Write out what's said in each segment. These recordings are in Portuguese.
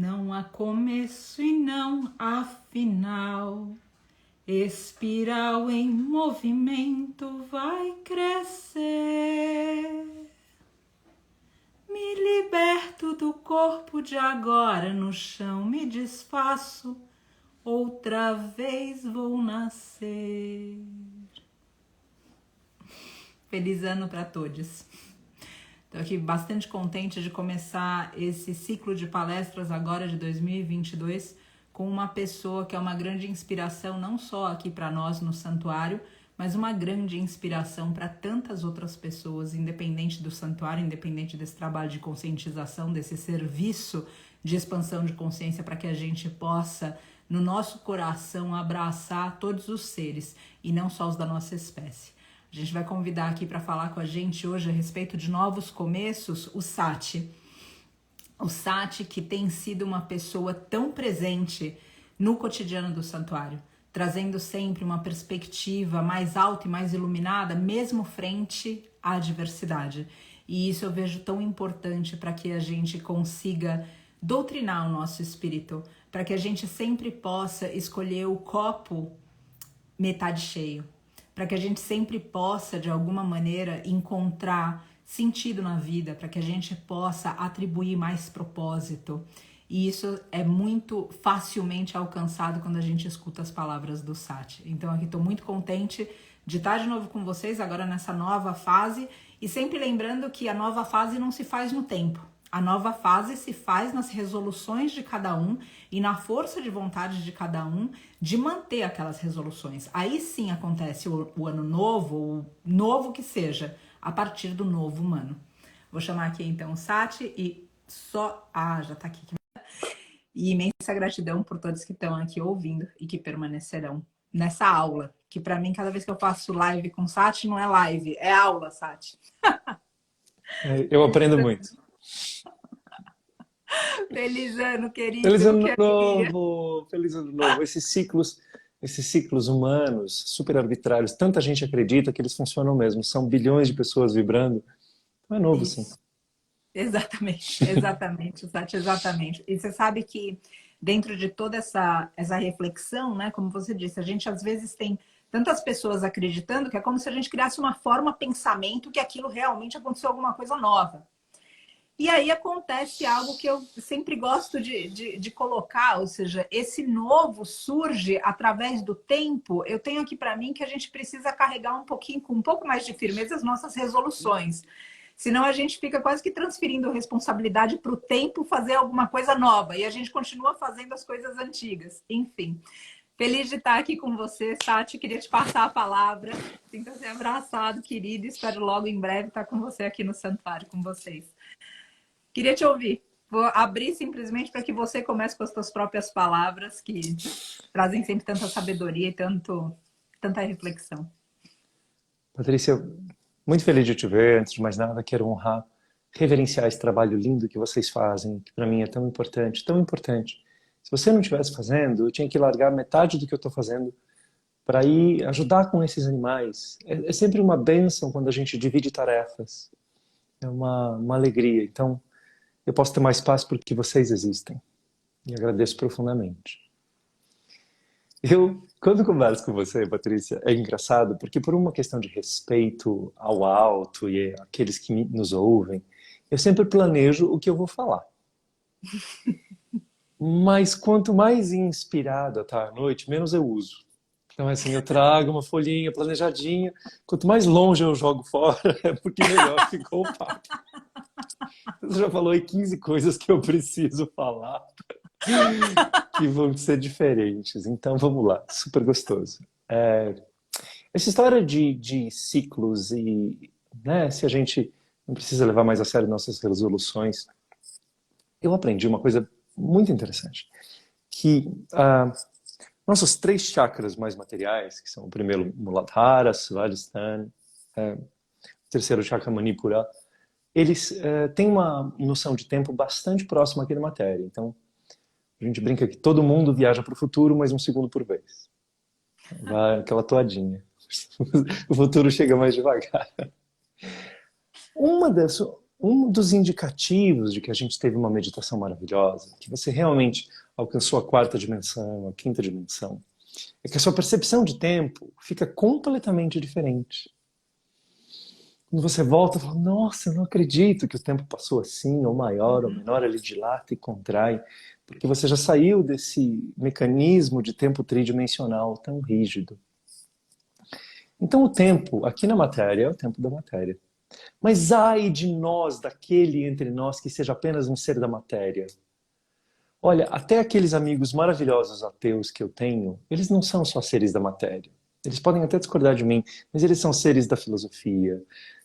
Não há começo e não há final. Espiral em movimento vai crescer. Me liberto do corpo de agora, no chão me desfaço, outra vez vou nascer. Feliz ano para todos. Estou aqui bastante contente de começar esse ciclo de palestras agora de 2022 com uma pessoa que é uma grande inspiração não só aqui para nós no santuário, mas uma grande inspiração para tantas outras pessoas, independente do santuário, independente desse trabalho de conscientização, desse serviço de expansão de consciência para que a gente possa, no nosso coração, abraçar todos os seres e não só os da nossa espécie. A gente vai convidar aqui para falar com a gente hoje a respeito de novos começos, o Sati. O Sati, que tem sido uma pessoa tão presente no cotidiano do santuário, trazendo sempre uma perspectiva mais alta e mais iluminada, mesmo frente à adversidade. E isso eu vejo tão importante para que a gente consiga doutrinar o nosso espírito, para que a gente sempre possa escolher o copo metade cheio, para que a gente sempre possa, de alguma maneira, encontrar sentido na vida, para que a gente possa atribuir mais propósito. E isso é muito facilmente alcançado quando a gente escuta as palavras do Sati. Então aqui estou muito contente de estar de novo com vocês agora nessa nova fase, e sempre lembrando que a nova fase não se faz no tempo. A nova fase se faz nas resoluções de cada um e na força de vontade de cada um de manter aquelas resoluções. Aí sim acontece o ano novo, o novo que seja, a partir do novo humano. Vou chamar aqui então o Sati e só... Ah, já tá aqui. E imensa gratidão por todos que estão aqui ouvindo e que permanecerão nessa aula. Que para mim, cada vez que eu faço live com o Sati, não é live, é aula, Sati. Eu aprendo muito. Feliz ano, querido. Feliz ano novo! Feliz ano novo! Esses ciclos humanos, super arbitrários, tanta gente acredita que eles funcionam mesmo. São bilhões de pessoas vibrando. Não é novo, sim. Exatamente, Sati, exatamente. E você sabe que dentro de toda essa reflexão, né, como você disse, a gente às vezes tem tantas pessoas acreditando que é como se a gente criasse uma forma, pensamento que aquilo realmente aconteceu alguma coisa nova. E aí acontece algo que eu sempre gosto de colocar, ou seja, esse novo surge através do tempo. Eu tenho aqui para mim que a gente precisa carregar um pouquinho, com um pouco mais de firmeza, as nossas resoluções. Senão a gente fica quase que transferindo responsabilidade para o tempo fazer alguma coisa nova. E a gente continua fazendo as coisas antigas. Enfim, feliz de estar aqui com você, Sati. Queria te passar a palavra. Sinta-se abraçado, querido. Espero logo em breve estar com você aqui no santuário, com vocês. Queria te ouvir. Vou abrir simplesmente para que você comece com as suas próprias palavras, que trazem sempre tanta sabedoria e tanta reflexão. Patrícia, muito feliz de te ver. Antes de mais nada, quero honrar, reverenciar esse trabalho lindo que vocês fazem, que para mim é tão importante, tão importante. Se você não estivesse fazendo, eu tinha que largar metade do que eu estou fazendo para ir ajudar com esses animais. É sempre uma bênção quando a gente divide tarefas. É uma alegria. Então, eu posso ter mais paz porque vocês existem. E agradeço profundamente. Quando converso com você, Patrícia, é engraçado porque por uma questão de respeito ao alto e àqueles que nos ouvem, eu sempre planejo o que eu vou falar. Mas quanto mais inspirado eu estar à noite, menos eu uso. Então, assim, eu trago uma folhinha planejadinha. Quanto mais longe eu jogo fora, é porque melhor ficou o papo. Você já falou aí 15 coisas que eu preciso falar, que vão ser diferentes. Então, vamos lá. Super gostoso. Essa história de ciclos e, né, se a gente não precisa levar mais a sério nossas resoluções, eu aprendi uma coisa muito interessante. Que nossos 3 chakras mais materiais, que são o primeiro Muladhara, Svadhisthana, o terceiro chakra Manipura, eles têm uma noção de tempo bastante próxima aqui da matéria. Então, a gente brinca que todo mundo viaja para o futuro, mas um segundo por vez. Vai aquela toadinha. O futuro chega mais devagar. um dos indicativos de que a gente teve uma meditação maravilhosa, que você realmente alcançou a quarta dimensão, a quinta dimensão, é que a sua percepção de tempo fica completamente diferente. Quando você volta e fala, nossa, eu não acredito que o tempo passou assim, ou maior, ou menor, ele dilata e contrai, porque você já saiu desse mecanismo de tempo tridimensional tão rígido. Então o tempo, aqui na matéria, é o tempo da matéria. Mas ai de nós, daquele entre nós que seja apenas um ser da matéria. Olha, até aqueles amigos maravilhosos ateus que eu tenho, eles não são só seres da matéria. Eles podem até discordar de mim, mas eles são seres da filosofia,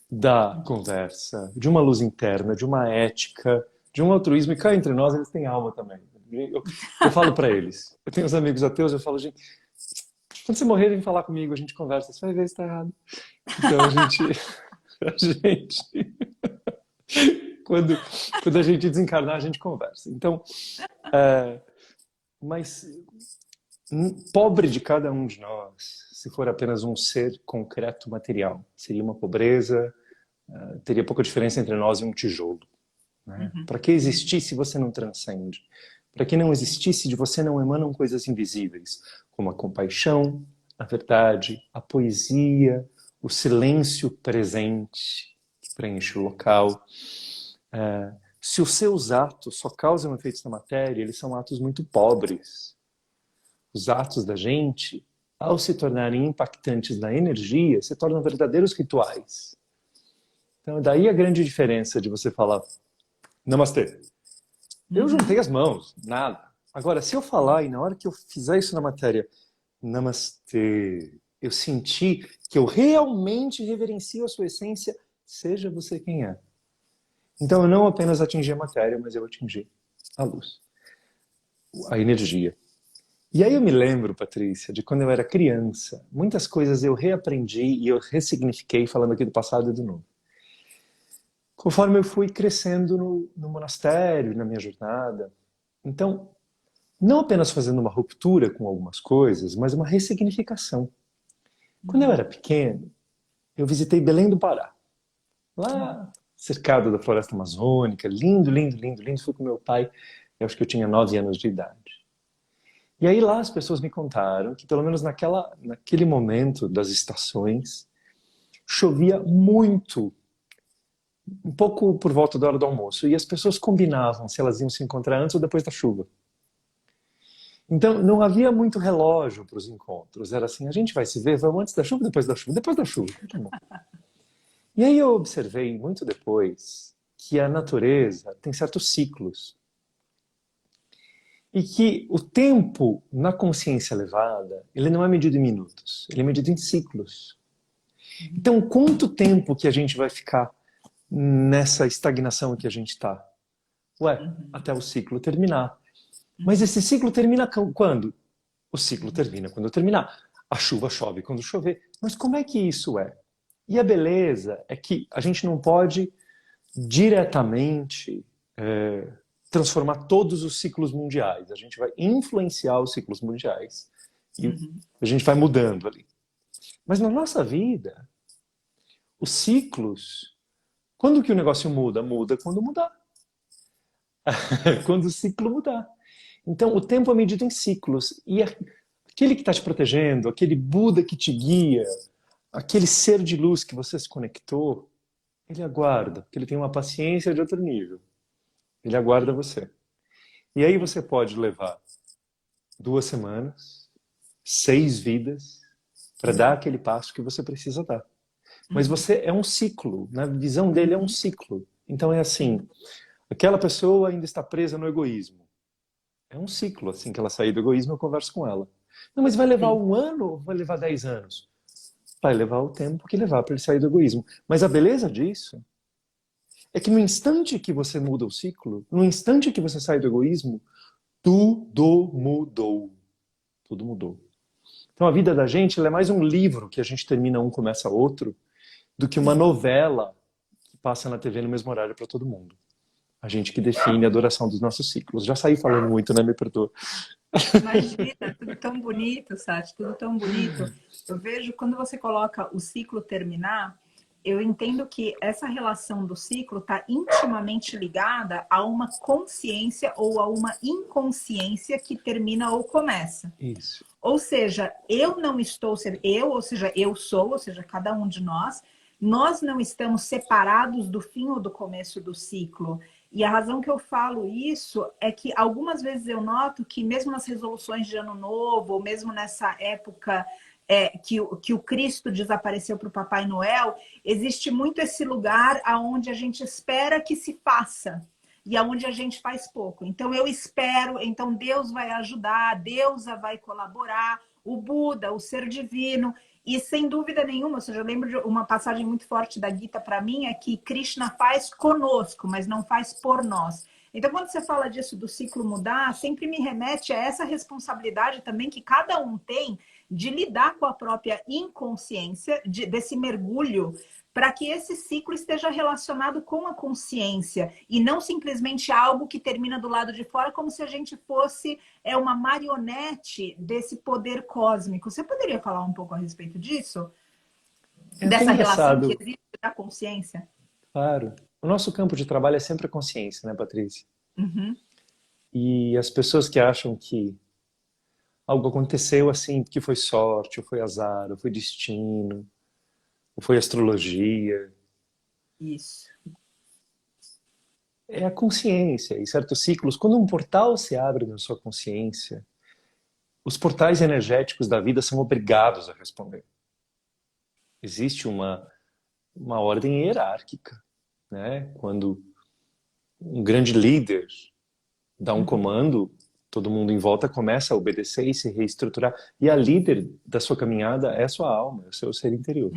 da conversa, de uma luz interna, de uma ética, de um altruísmo. E cá entre nós, eles têm alma também. Eu falo para eles. Eu tenho uns amigos ateus, eu falo, gente, quando você morrer, vem falar comigo, a gente conversa. Você vai ver se está errado. Então a gente quando a gente desencarnar, a gente conversa. Então, mas pobre de cada um de nós, se for apenas um ser concreto material, seria uma pobreza, teria pouca diferença entre nós e um tijolo. Né? Para que existir se você não transcende? Para que não existisse de você não emanam coisas invisíveis, como a compaixão, a verdade, a poesia, o silêncio presente que preenche o local. Se os seus atos só causam efeitos na matéria, eles são atos muito pobres. Os atos da gente, ao se tornarem impactantes na energia, se tornam verdadeiros rituais. Então, daí a grande diferença de você falar Namastê. Eu juntei as mãos, nada. Agora, se eu falar e na hora que eu fizer isso na matéria, Namastê, eu senti que eu realmente reverencio a sua essência, seja você quem é. Então eu não apenas atingi a matéria, mas eu atingi a luz, a energia. E aí eu me lembro, Patrícia, de quando eu era criança, muitas coisas eu reaprendi e eu ressignifiquei, falando aqui do passado e do novo. Conforme eu fui crescendo no monastério, na minha jornada. Então, não apenas fazendo uma ruptura com algumas coisas, mas uma ressignificação. Quando eu era pequeno, eu visitei Belém do Pará. Lá, cercado da floresta amazônica, lindo, lindo, lindo, lindo. Fui com meu pai, eu acho que eu tinha 9 anos de idade. E aí lá as pessoas me contaram que pelo menos naquele momento das estações, chovia muito, um pouco por volta da hora do almoço. E as pessoas combinavam se elas iam se encontrar antes ou depois da chuva. Então não havia muito relógio para os encontros. Era assim, a gente vai se ver, vamos antes da chuva, depois da chuva, depois da chuva. Tá bom. E aí eu observei muito depois que a natureza tem certos ciclos. E que o tempo na consciência elevada, ele não é medido em minutos, ele é medido em ciclos. Então, quanto tempo que a gente vai ficar nessa estagnação que a gente está? Ué, até o ciclo terminar. Mas esse ciclo termina quando? O ciclo termina quando terminar. A chuva chove quando chover. Mas como é que isso é? E a beleza é que a gente não pode diretamente transformar todos os ciclos mundiais. A gente vai influenciar os ciclos mundiais e a gente vai mudando ali. Mas na nossa vida, os ciclos, quando que o negócio muda? Muda quando mudar. Quando o ciclo mudar. Então, o tempo é medido em ciclos. E aquele que está te protegendo, aquele Buda que te guia, aquele ser de luz que você se conectou, ele aguarda, porque ele tem uma paciência de outro nível. Ele aguarda você. E aí você pode levar 2 semanas, 6 vidas, para dar aquele passo que você precisa dar. Mas você é um ciclo, na visão dele é um ciclo. Então é assim, aquela pessoa ainda está presa no egoísmo. É um ciclo, assim que ela sair do egoísmo, eu converso com ela. Não, mas vai levar 1 ano ou vai levar 10 anos? Vai levar o tempo que levar para ele sair do egoísmo. Mas a beleza disso é que no instante que você muda o ciclo, no instante que você sai do egoísmo, tudo mudou. Tudo mudou. Então a vida da gente ela é mais um livro que a gente termina um, começa outro, do que uma novela que passa na TV no mesmo horário para todo mundo. A gente que define a duração dos nossos ciclos. Já saí falando muito, né? Me perdoa. Imagina, tudo tão bonito, Sati, tudo tão bonito. Eu vejo quando você coloca o ciclo terminar, eu entendo que essa relação do ciclo está intimamente ligada a uma consciência ou a uma inconsciência que termina ou começa. Isso. Ou seja, eu não estou, eu, ou seja, eu sou, ou seja, cada um de nós não estamos separados do fim ou do começo do ciclo. E a razão que eu falo isso é que algumas vezes eu noto que mesmo nas resoluções de ano novo, ou mesmo nessa época que o Cristo desapareceu para o Papai Noel, existe muito esse lugar aonde a gente espera que se faça e aonde a gente faz pouco. Então eu espero, então Deus vai ajudar, Deus vai colaborar, o Buda, o ser divino. E sem dúvida nenhuma, ou seja, eu lembro de uma passagem muito forte da Gita para mim, é que Krishna faz conosco, mas não faz por nós. Então, quando você fala disso do ciclo mudar, sempre me remete a essa responsabilidade também que cada um tem de lidar com a própria inconsciência, desse mergulho, para que esse ciclo esteja relacionado com a consciência e não simplesmente algo que termina do lado de fora, como se a gente fosse uma marionete desse poder cósmico. Você poderia falar um pouco a respeito disso? É até Dessa relação que engraçado, existe da consciência? claro. O nosso campo de trabalho é sempre a consciência, né, Patrícia? Uhum. E as pessoas que acham que algo aconteceu assim, que foi sorte, ou foi azar, ou foi destino, ou foi astrologia, Isso. é a consciência. E certos ciclos, quando um portal se abre na sua consciência, os portais energéticos da vida são obrigados a responder. Existe uma ordem hierárquica, né? Quando um grande líder dá um comando, todo mundo em volta começa a obedecer e se reestruturar. E a líder da sua caminhada é a sua alma, é o seu ser interior.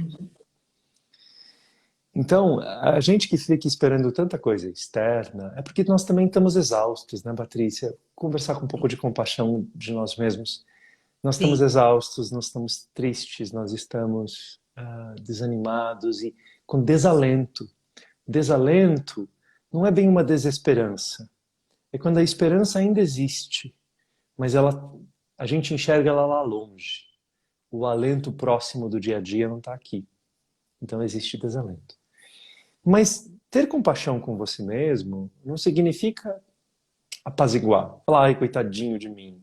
Então, a gente que fica esperando tanta coisa externa é porque nós também estamos exaustos, né, Patrícia? Conversar com um pouco de compaixão de nós mesmos. Nós estamos Sim. exaustos, nós estamos tristes, nós estamos desanimados e com desalento. Desalento não é bem uma desesperança. É quando a esperança ainda existe, mas a gente enxerga ela lá longe. O alento próximo do dia a dia não está aqui. Então existe desalento. Mas ter compaixão com você mesmo não significa apaziguar. Falar, ai, coitadinho de mim,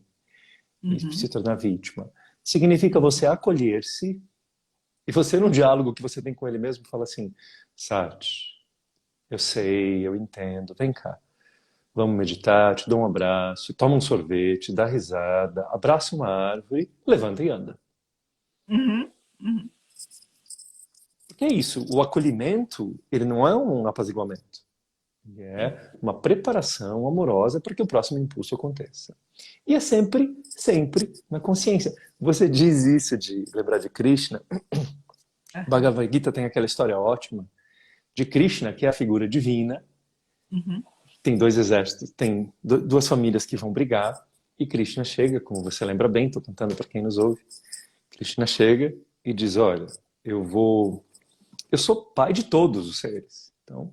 e se Uhum. tornar vítima. Significa você acolher-se e você, num diálogo que você tem com ele mesmo, fala assim, Sartre, eu sei, eu entendo, vem cá. Vamos meditar, te dou um abraço, toma um sorvete, dá risada, abraça uma árvore, levanta e anda. Uhum. Uhum. Porque é isso, o acolhimento, ele não é um apaziguamento. Ele é uma preparação amorosa para que o próximo impulso aconteça. E é sempre, sempre na consciência. Você diz isso de lembrar de Krishna. Uhum. Bhagavad Gita tem aquela história ótima de Krishna, que é a figura divina. Uhum. Tem dois exércitos, tem duas famílias que vão brigar. E Krishna chega, como você lembra bem, estou contando para quem nos ouve. Krishna chega e diz, olha, eu sou pai de todos os seres. Então,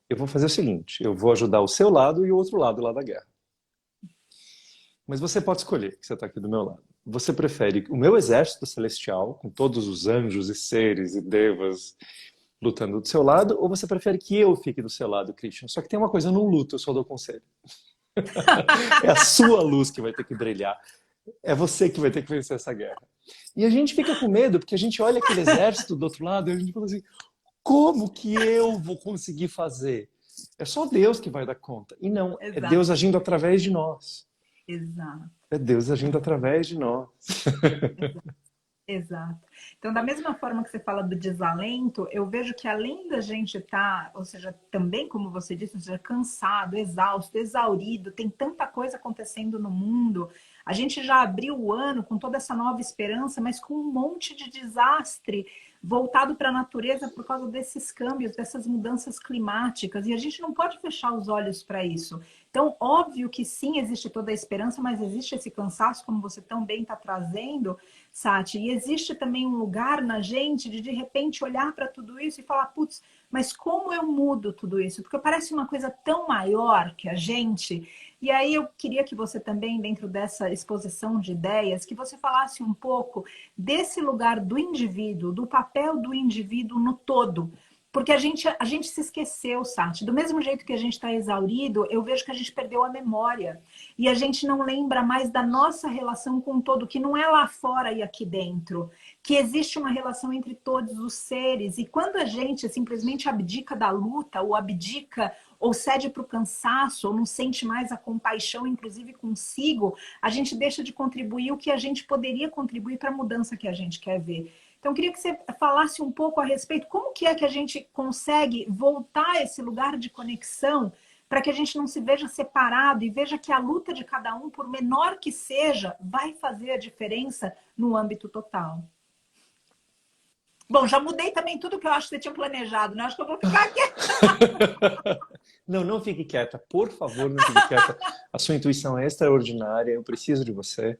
eu vou fazer o seguinte, eu vou ajudar o seu lado e o outro lado lá da guerra. Mas você pode escolher, que você está aqui do meu lado. Você prefere o meu exército celestial, com todos os anjos e seres e devas lutando do seu lado, ou você prefere que eu fique do seu lado, Christian? Só que tem uma coisa, eu não luto, eu só dou conselho. É a sua luz que vai ter que brilhar. É você que vai ter que vencer essa guerra. E a gente fica com medo, porque a gente olha aquele exército do outro lado e a gente fala assim, como que eu vou conseguir fazer? É só Deus que vai dar conta. E não, é Exato. Deus agindo através de nós. Exato. É Deus agindo através de nós. Exato. Então, da mesma forma que você fala do desalento, eu vejo que além da gente estar, ou seja, também como você disse, ou seja, cansado, exausto, exaurido, tem tanta coisa acontecendo no mundo. A gente já abriu o ano com toda essa nova esperança, mas com um monte de desastre voltado para a natureza por causa desses câmbios, dessas mudanças climáticas, e a gente não pode fechar os olhos para isso. Então, óbvio que sim, existe toda a esperança, mas existe esse cansaço, como você tão bem está trazendo, Sati, e existe também um lugar na gente de repente olhar para tudo isso e falar, putz, mas como eu mudo tudo isso? Porque parece uma coisa tão maior que a gente. E aí eu queria que você também, dentro dessa exposição de ideias, que você falasse um pouco desse lugar do indivíduo, do papel do indivíduo no todo. Porque a gente se esqueceu, Sati. Do mesmo jeito que a gente está exaurido, eu vejo que a gente perdeu a memória. E a gente não lembra mais da nossa relação com o todo, que não é lá fora e aqui dentro. Que existe uma relação entre todos os seres. E quando a gente simplesmente abdica da luta, ou abdica, ou cede para o cansaço, ou não sente mais a compaixão, inclusive consigo, a gente deixa de contribuir o que a gente poderia contribuir para a mudança que a gente quer ver. Então, eu queria que você falasse um pouco a respeito, como que é que a gente consegue voltar a esse lugar de conexão para que a gente não se veja separado e veja que a luta de cada um, por menor que seja, vai fazer a diferença no âmbito total. Bom, já mudei também tudo que eu acho que você tinha planejado, né? Acho que eu vou ficar aqui. Não, não fique quieta, por favor, não fique quieta. A sua intuição é extraordinária, eu preciso de você.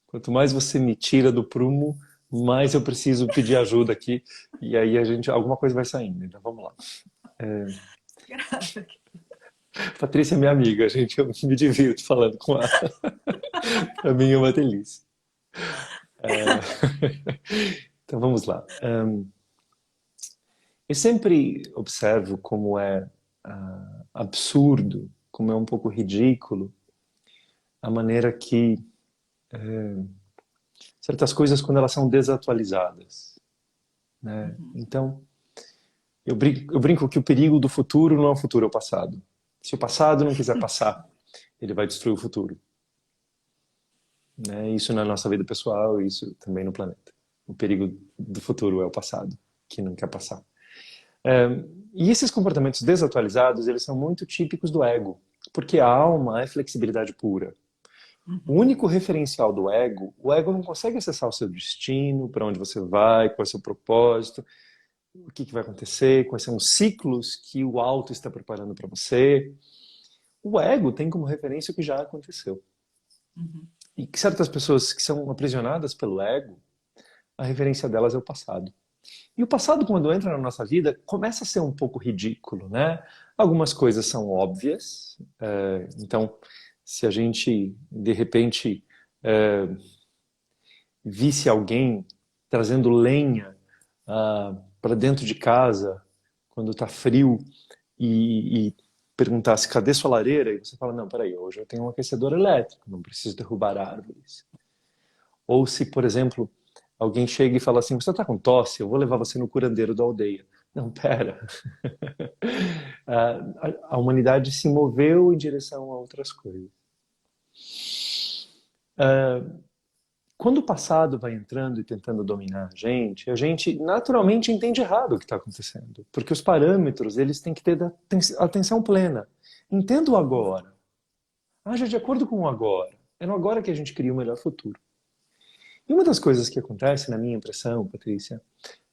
Quanto mais você me tira do prumo, mais eu preciso pedir ajuda aqui. E aí alguma coisa vai saindo. Então vamos lá. Patrícia é minha amiga, gente, eu me divirto falando com ela. Para mim é uma delícia. Então vamos lá. Eu sempre observo como é absurdo, como é um pouco ridículo a maneira que certas coisas, quando elas são desatualizadas, né? Então, eu brinco que o perigo do futuro não é o futuro, é o passado. Se o passado não quiser passar, ele vai destruir o futuro. Né? Isso na nossa vida pessoal, isso também no planeta. O perigo do futuro é o passado, que não quer passar. E esses comportamentos desatualizados, eles são muito típicos do ego, porque a alma é flexibilidade pura. O único referencial do ego, o ego não consegue acessar o seu destino, para onde você vai, qual é o seu propósito, o que vai acontecer, quais são os ciclos que o alto está preparando para você. O ego tem como referência o que já aconteceu. E que certas pessoas que são aprisionadas pelo ego, a referência delas é o passado. E o passado, quando entra na nossa vida, começa a ser um pouco ridículo, né? Algumas coisas são óbvias, então, se a gente, de repente, visse alguém trazendo lenha para dentro de casa, quando está frio, e perguntasse, cadê sua lareira? E você fala, não, peraí, hoje eu tenho um aquecedor elétrico, não preciso derrubar árvores. Ou se, por exemplo, alguém chega e fala assim, você está com tosse? Eu vou levar você no curandeiro da aldeia. Não, pera. A humanidade se moveu em direção a outras coisas. Quando o passado vai entrando e tentando dominar a gente naturalmente entende errado o que está acontecendo. Porque os parâmetros, eles têm que ter atenção plena. Entenda o agora. Haja de acordo com o agora. É no agora que a gente cria o melhor futuro. E uma das coisas que acontece, na minha impressão, Patrícia,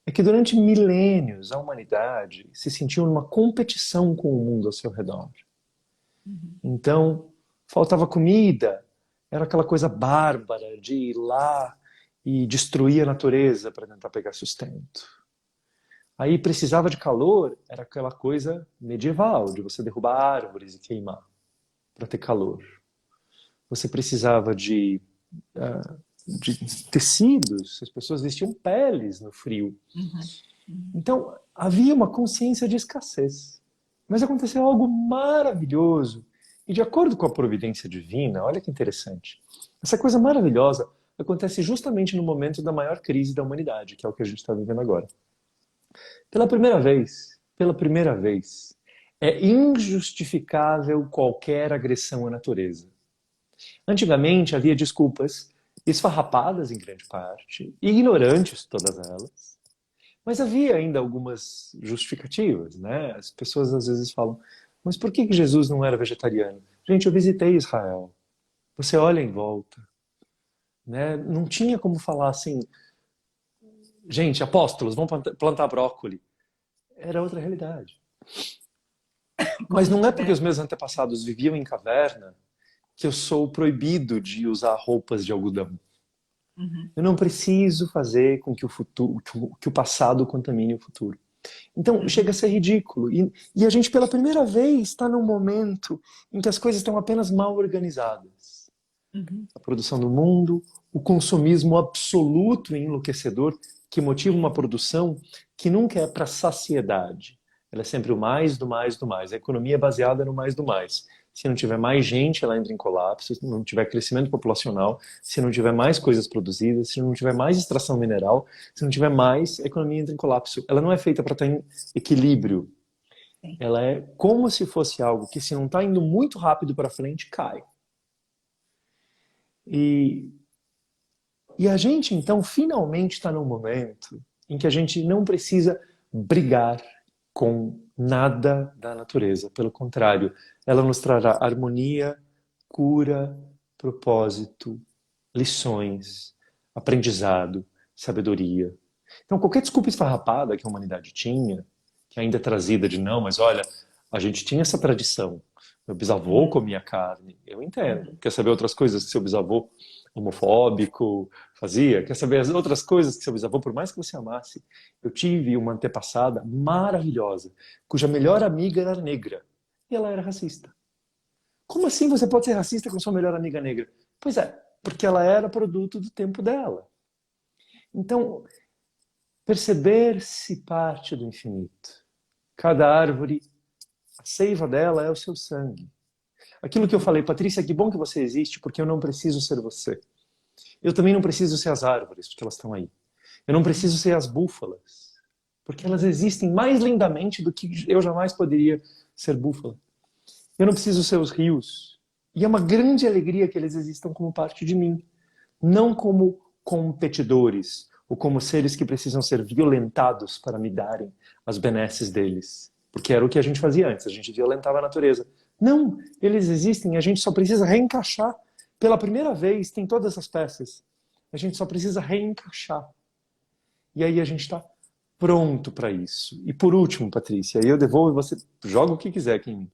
é que durante milênios a humanidade se sentiu numa competição com o mundo ao seu redor. Então, faltava comida, era aquela coisa bárbara de ir lá e destruir a natureza para tentar pegar sustento. Aí precisava de calor, era aquela coisa medieval, de você derrubar árvores e queimar para ter calor. Você precisava de tecidos, as pessoas vestiam peles no frio. Então, havia uma consciência de escassez. Mas aconteceu algo maravilhoso. E de acordo com a providência divina, olha que interessante, essa coisa maravilhosa acontece justamente no momento da maior crise da humanidade, que é o que a gente está vivendo agora. Pela primeira vez, é injustificável qualquer agressão à natureza. Antigamente havia desculpas esfarrapadas em grande parte, ignorantes todas elas, mas havia ainda algumas justificativas, né? As pessoas às vezes falam, mas por que Jesus não era vegetariano? Gente, eu visitei Israel. Você olha em volta, né? Não tinha como falar assim, gente, apóstolos, vão plantar brócoli. Era outra realidade. Mas não é porque os meus antepassados viviam em caverna que eu sou proibido de usar roupas de algodão. Eu não preciso fazer com que o passado contamine o futuro. Então, chega a ser ridículo. E a gente, pela primeira vez, está num momento em que as coisas estão apenas mal organizadas. A produção do mundo, o consumismo absoluto e enlouquecedor que motiva uma produção que nunca é para saciedade, Ela é sempre o mais, do mais, do mais. A economia é baseada no mais do mais. Se não tiver mais gente, ela entra em colapso. Se não tiver crescimento populacional, se não tiver mais coisas produzidas, se não tiver mais extração mineral, se não tiver mais, a economia entra em colapso. Ela não é feita para estar em equilíbrio. Sim. Ela é como se fosse algo que, se não está indo muito rápido para frente, cai. E, e a gente, então, finalmente está num momento em que a gente não precisa brigar com nada da natureza. Pelo contrário, ela nos trará harmonia, cura, propósito, lições, aprendizado, sabedoria. Então, qualquer desculpa esfarrapada que a humanidade tinha, que ainda é trazida de não, mas olha, a gente tinha essa tradição. Meu bisavô comia carne. Eu entendo. Quer saber outras coisas que seu bisavô homofóbico fazia? Quer saber as outras coisas que seu bisavô, por mais que você amasse? Eu tive uma antepassada maravilhosa, cuja melhor amiga era negra. E ela era racista. Como assim você pode ser racista com sua melhor amiga negra? Pois é, porque ela era produto do tempo dela. Então, perceber-se parte do infinito. Cada árvore, a seiva dela é o seu sangue. Aquilo que eu falei, Patrícia, que bom que você existe, porque eu não preciso ser você. Eu também não preciso ser as árvores, porque elas estão aí. Eu não preciso ser as búfalas, porque elas existem mais lindamente do que eu jamais poderia ser búfala. Eu não preciso ser os rios. E é uma grande alegria que eles existam como parte de mim, não como competidores ou como seres que precisam ser violentados para me darem as benesses deles. Porque era o que a gente fazia antes, a gente violentava a natureza. Não, eles existem, a gente só precisa reencaixar. Pela primeira vez, tem todas essas peças. A gente só precisa reencaixar. E aí a gente está pronto para isso. E por último, Patrícia, aí eu devolvo e você joga o que quiser aqui em mim.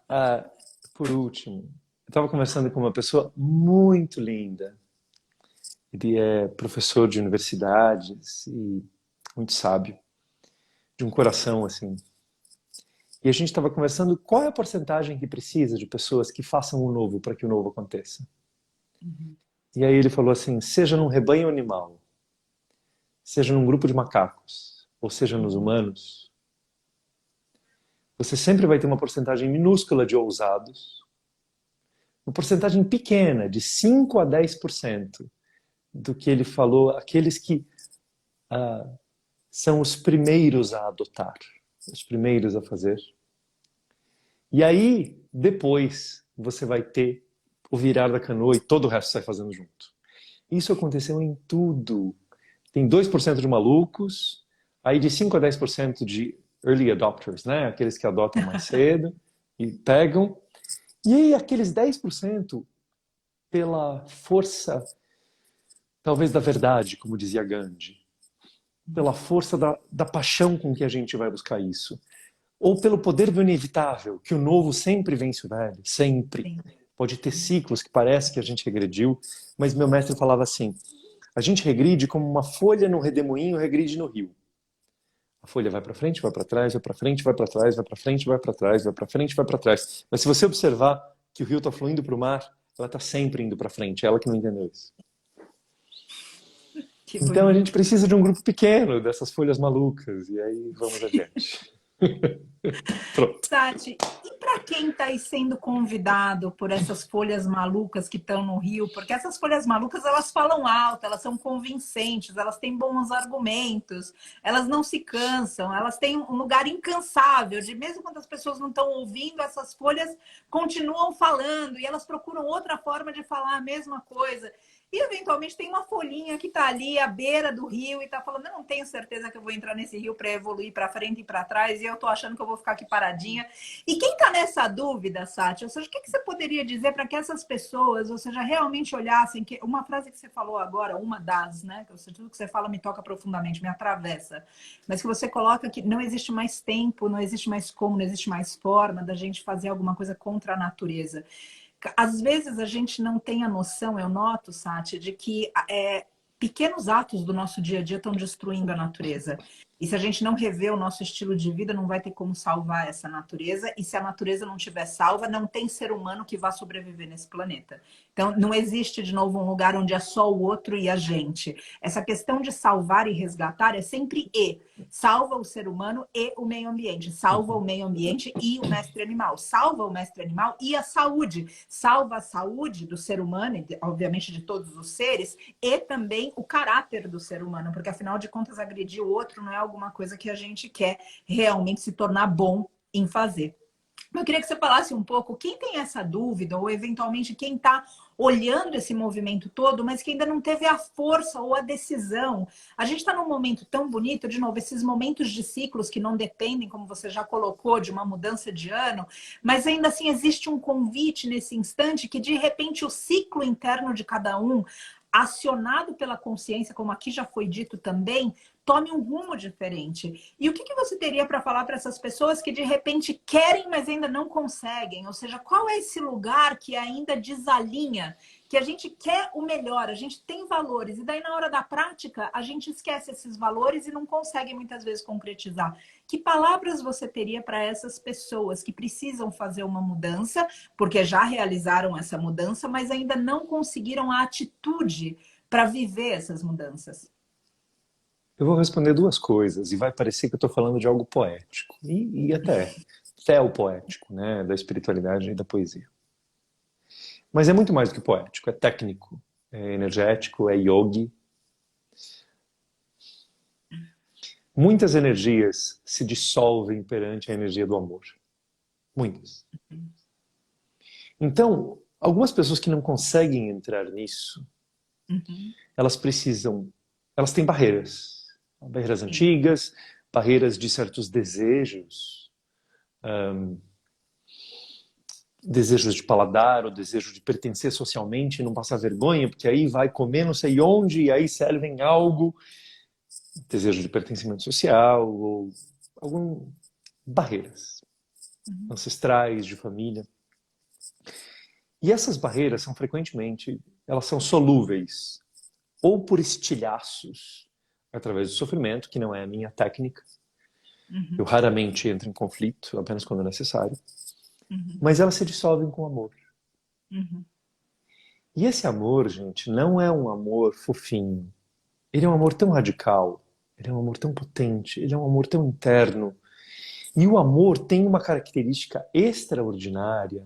Ah, por último, eu estava conversando com uma pessoa muito linda. Ele é professor de universidades e muito sábio, de um coração assim. E a gente estava conversando qual é a porcentagem que precisa de pessoas que façam o novo para que o novo aconteça. E aí ele falou assim, seja num rebanho animal, seja num grupo de macacos, ou seja nos humanos, você sempre vai ter uma porcentagem minúscula de ousados, uma porcentagem pequena, de 5 a 10% do que ele falou, aqueles que são os primeiros a adotar, os primeiros a fazer. E aí, depois, você vai ter o virar da canoa e todo o resto sai fazendo junto. Isso aconteceu em tudo. Tem 2% de malucos, aí de 5 a 10% de early adopters, né? Aqueles que adotam mais cedo e pegam. E aí aqueles 10% pela força, talvez da verdade, como dizia Gandhi, pela força da paixão com que a gente vai buscar isso. Ou pelo poder do inevitável, que o novo sempre vence o velho, sempre. Sim. Pode ter ciclos que parece que a gente regrediu, mas meu mestre falava assim, a gente regride como uma folha no redemoinho regride no rio. A folha vai para frente, vai para trás, vai para frente, vai para trás, vai para frente, vai para trás, vai para frente, vai para trás. Mas se você observar que o rio está fluindo para o mar, ela está sempre indo para frente. É ela que não entendeu isso. Que Então a gente bonito. precisa de um grupo pequeno dessas folhas malucas e aí vamos adiante. Pronto. Tati, e para quem está aí sendo convidado por essas folhas malucas que estão no Rio? Porque essas folhas malucas, elas falam alto, elas são convincentes, elas têm bons argumentos, elas não se cansam, elas têm um lugar incansável, de mesmo quando as pessoas não estão ouvindo, essas folhas continuam falando e elas procuram outra forma de falar a mesma coisa. E, eventualmente, tem uma folhinha que está ali à beira do rio e está falando, eu não tenho certeza que eu vou entrar nesse rio para evoluir para frente e para trás e eu estou achando que eu vou ficar aqui paradinha. E quem está nessa dúvida, Sati, ou seja, o que você poderia dizer para que essas pessoas, ou seja, realmente olhassem, que uma frase que você falou agora, uma das, né, ou seja, tudo que você fala me toca profundamente, me atravessa, mas que você coloca que não existe mais tempo, não existe mais como, não existe mais forma da gente fazer alguma coisa contra a natureza. Às vezes a gente não tem a noção, eu noto, Sati, de que pequenos atos do nosso dia a dia estão destruindo a natureza. E se a gente não rever o nosso estilo de vida, não vai ter como salvar essa natureza. E se a natureza não estiver salva, não tem ser humano que vá sobreviver nesse planeta. Então, não existe, de novo, um lugar onde é só o outro e a gente. Essa questão de salvar e resgatar é sempre e. Salva o ser humano e o meio ambiente. Salva o meio ambiente e o mestre animal. Salva o mestre animal e a saúde. Salva a saúde do ser humano, e obviamente de todos os seres, e também o caráter do ser humano. Porque, afinal de contas, agredir o outro não é alguma coisa que a gente quer realmente se tornar bom em fazer. Eu queria que você falasse um pouco, quem tem essa dúvida, ou eventualmente quem está olhando esse movimento todo, mas que ainda não teve a força ou a decisão. A gente está num momento tão bonito, de novo, esses momentos de ciclos que não dependem, como você já colocou, de uma mudança de ano, mas ainda assim existe um convite nesse instante que, de repente, o ciclo interno de cada um, acionado pela consciência, como aqui já foi dito também, tome um rumo diferente. E o que você teria para falar para essas pessoas que de repente querem, mas ainda não conseguem? Ou seja, qual é esse lugar que ainda desalinha, que a gente quer o melhor, a gente tem valores, e daí na hora da prática a gente esquece esses valores e não consegue muitas vezes concretizar. Que palavras você teria para essas pessoas que precisam fazer uma mudança, porque já realizaram essa mudança, mas ainda não conseguiram a atitude para viver essas mudanças? Eu vou responder duas coisas e vai parecer que eu estou falando de algo poético e até poético, né, da espiritualidade e da poesia. Mas é muito mais do que poético, é técnico, é energético, é yogi. Muitas energias se dissolvem perante a energia do amor. Muitas. Então, algumas pessoas que não conseguem entrar nisso, elas têm barreiras. Barreiras antigas, barreiras de certos desejos, desejos de paladar, ou desejo de pertencer socialmente, não passar vergonha, porque aí vai comer não sei onde, e aí servem algo, desejo de pertencimento social, ou algumas barreiras ancestrais, de família. E essas barreiras são frequentemente, elas são solúveis, ou por estilhaços, através do sofrimento, que não é a minha técnica. Eu raramente entro em conflito, apenas quando é necessário. Mas elas se dissolvem com amor. E esse amor, gente, não é um amor fofinho. Ele é um amor tão radical, ele é um amor tão potente, ele é um amor tão interno. E o amor tem uma característica extraordinária,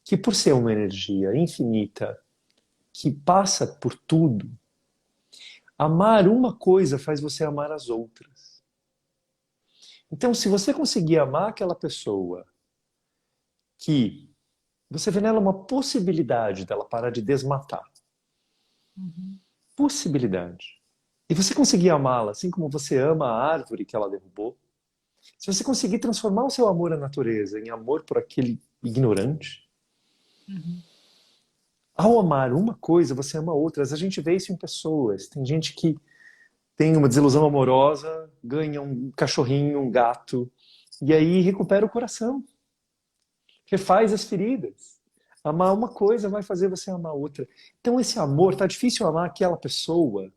que por ser uma energia infinita, que passa por tudo, amar uma coisa faz você amar as outras. Então, se você conseguir amar aquela pessoa que você vê nela uma possibilidade dela parar de desmatar, possibilidade, e você conseguir amá-la assim como você ama a árvore que ela derrubou, se você conseguir transformar o seu amor à natureza em amor por aquele ignorante, ao amar uma coisa, você ama outras. A gente vê isso em pessoas. Tem gente que tem uma desilusão amorosa, ganha um cachorrinho, um gato, e aí recupera o coração. Refaz as feridas. Amar uma coisa vai fazer você amar outra. Então esse amor, tá difícil amar aquela pessoa.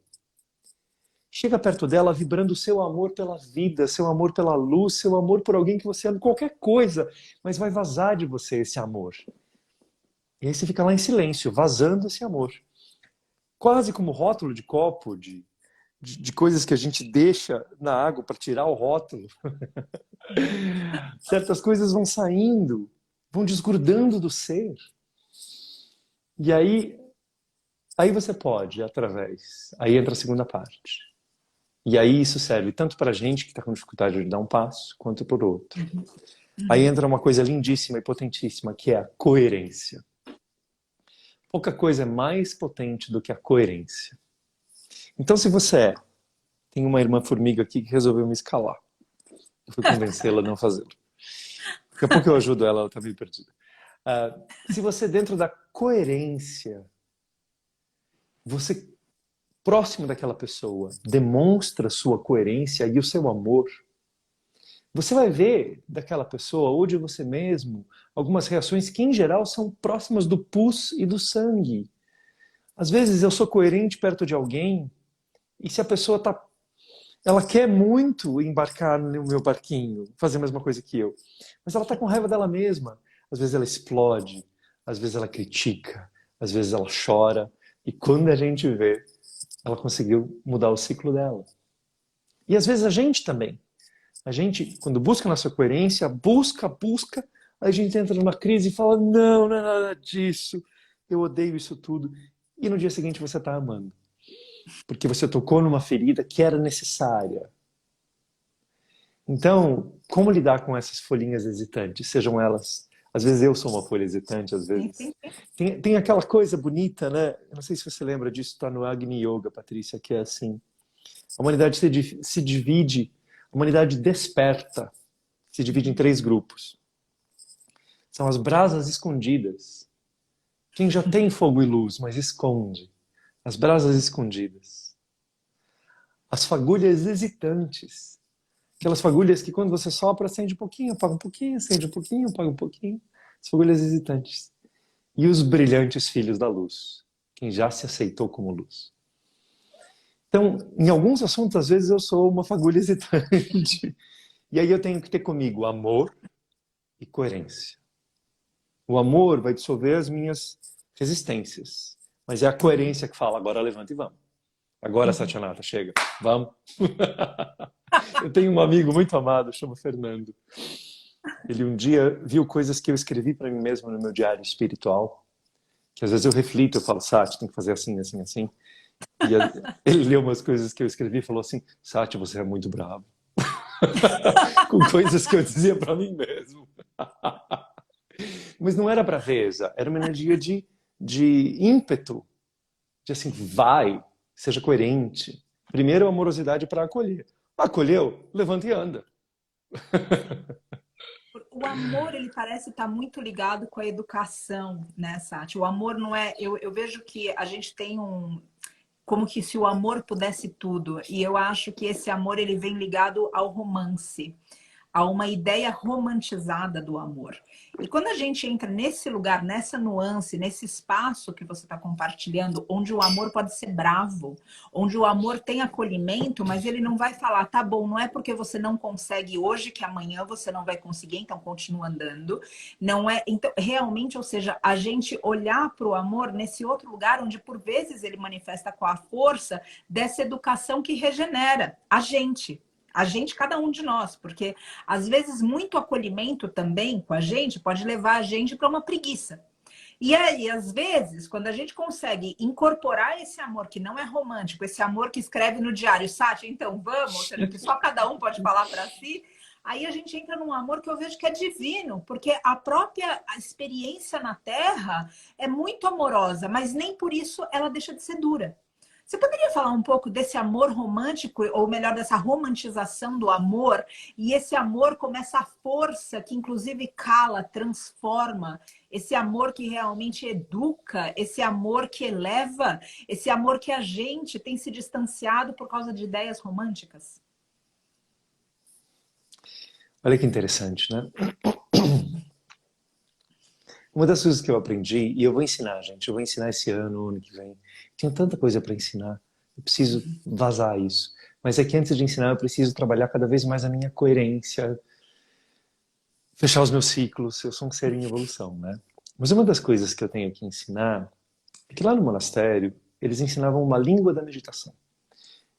Chega perto dela vibrando o seu amor pela vida, seu amor pela luz, seu amor por alguém que você ama, qualquer coisa, mas vai vazar de você esse amor. E aí você fica lá em silêncio, vazando esse amor. Quase como rótulo de copo, de coisas que a gente deixa na água para tirar o rótulo. Certas coisas vão saindo, vão desgrudando do ser. E aí você pode, através. Aí entra a segunda parte. E aí isso serve tanto para a gente que está com dificuldade de dar um passo, quanto para o outro. Aí entra uma coisa lindíssima e potentíssima, que é a coerência. Pouca coisa é mais potente do que a coerência. Então, se você tem uma irmã formiga aqui que resolveu me escalar, eu fui convencê-la a não fazê-lo. Daqui a pouco eu ajudo ela, ela está meio perdida. Se você, dentro da coerência, você, próximo daquela pessoa, demonstra sua coerência e o seu amor, você vai ver daquela pessoa, ou de você mesmo, algumas reações que, em geral, são próximas do pus e do sangue. Às vezes eu sou coerente perto de alguém, e se a pessoa está Ela quer muito embarcar no meu barquinho, fazer a mesma coisa que eu. Mas ela está com raiva dela mesma. Às vezes ela explode, às vezes ela critica, às vezes ela chora. E quando a gente vê, ela conseguiu mudar o ciclo dela. E às vezes a gente também. A gente, quando busca a nossa coerência, busca, a gente entra numa crise e fala, não, não é nada disso, eu odeio isso tudo. E no dia seguinte você está amando. Porque você tocou numa ferida que era necessária. Então, como lidar com essas folhinhas hesitantes? Sejam elas... Às vezes eu sou uma folha hesitante, às Sim, vezes... sim, sim. Tem aquela coisa bonita, né? Eu não sei se você lembra disso, está no Agni Yoga, Patrícia, que é assim... A humanidade se divide, a humanidade desperta, se divide em 3 grupos. São as brasas escondidas. Quem já tem fogo e luz, mas esconde. As brasas escondidas. As fagulhas hesitantes. Aquelas fagulhas que quando você sopra, acende um pouquinho, apaga um pouquinho, acende um pouquinho, apaga um pouquinho. As fagulhas hesitantes. E os brilhantes filhos da luz. Quem já se aceitou como luz. Então, em alguns assuntos, às vezes eu sou uma fagulha hesitante. E aí eu tenho que ter comigo amor e coerência. O amor vai dissolver as minhas resistências. Mas é a coerência que fala, agora levanta e vamos. Agora, Satyanata, chega. Vamos. Eu tenho um amigo muito amado, chama Fernando. Ele um dia viu coisas que eu escrevi para mim mesmo no meu diário espiritual, que às vezes eu reflito, eu falo, Sati, tem que fazer assim, assim, assim. E ele leu umas coisas que eu escrevi e falou assim, Sati, você é muito bravo. Com coisas que eu dizia para mim mesmo. Mas não era braveza, era uma energia de ímpeto, de assim, vai, seja coerente. Primeiro, a amorosidade para acolher. Acolheu, levanta e anda. O amor, ele parece estar muito ligado com a educação, né, Sati? O amor não é... Eu vejo que a gente tem um... Como que se o amor pudesse tudo. E eu acho que esse amor, ele vem ligado ao romance, a uma ideia romantizada do amor. E quando a gente entra nesse lugar, nessa nuance, nesse espaço que você está compartilhando, onde o amor pode ser bravo, onde o amor tem acolhimento, mas ele não vai falar, tá bom, não é porque você não consegue hoje que amanhã você não vai conseguir, então continua andando. Não é, então, realmente, ou seja, a gente olhar para o amor nesse outro lugar onde por vezes ele manifesta com a força dessa educação que regenera a gente. A gente, cada um de nós, porque às vezes muito acolhimento também com a gente pode levar a gente para uma preguiça. E aí, às vezes, quando a gente consegue incorporar esse amor que não é romântico, esse amor que escreve no diário, Sátia, então vamos, ou seja, que só cada um pode falar para si, aí a gente entra num amor que eu vejo que é divino, porque a própria experiência na Terra é muito amorosa, mas nem por isso ela deixa de ser dura. Você poderia falar um pouco desse amor romântico, ou melhor, dessa romantização do amor, e esse amor como essa força que inclusive cala, transforma, esse amor que realmente educa, esse amor que eleva, esse amor que a gente tem se distanciado por causa de ideias românticas? Olha que interessante, né? Uma das coisas que eu aprendi, e eu vou ensinar, gente, eu vou ensinar esse ano, ano que vem. Tenho tanta coisa para ensinar, eu preciso vazar isso. Mas é que antes de ensinar, eu preciso trabalhar cada vez mais a minha coerência, fechar os meus ciclos. Eu sou um ser em evolução, né? Mas uma das coisas que eu tenho que ensinar é que lá no monastério, eles ensinavam uma língua da meditação.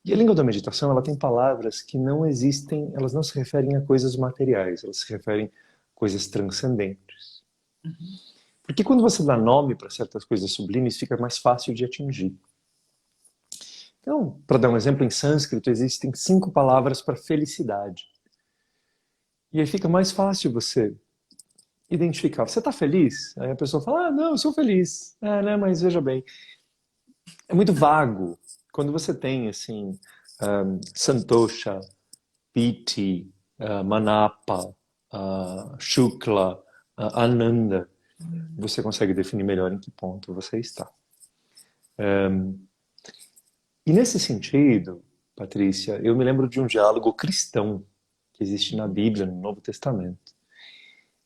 E a língua da meditação, ela tem palavras que não existem, elas não se referem a coisas materiais, elas se referem a coisas transcendentes. Porque quando você dá nome para certas coisas sublimes, fica mais fácil de atingir. Então, para dar um exemplo, em sânscrito existem 5 palavras para felicidade. E aí fica mais fácil você identificar. Você está feliz? Aí a pessoa fala, ah, não, eu sou feliz. É, né, mas veja bem. É muito vago. Quando você tem, assim, Santosha, Piti, Manapa, Shukla, Ananda, você consegue definir melhor em que ponto você está. E nesse sentido, Patrícia, eu me lembro de um diálogo cristão que existe na Bíblia, no Novo Testamento.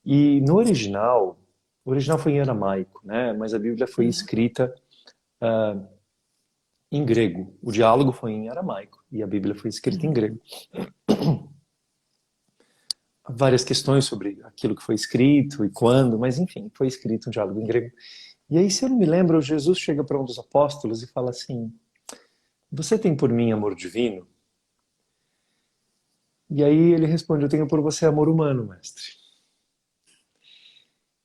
E no original, o original foi em aramaico, né? Mas a Bíblia foi escrita em grego. O diálogo foi em aramaico e a Bíblia foi escrita em grego. Há várias questões sobre aquilo que foi escrito e quando, mas enfim, foi escrito um diálogo em grego. E aí, se eu não me lembro, Jesus chega para um dos apóstolos e fala assim: você tem por mim amor divino? E aí ele responde: eu tenho por você amor humano, mestre.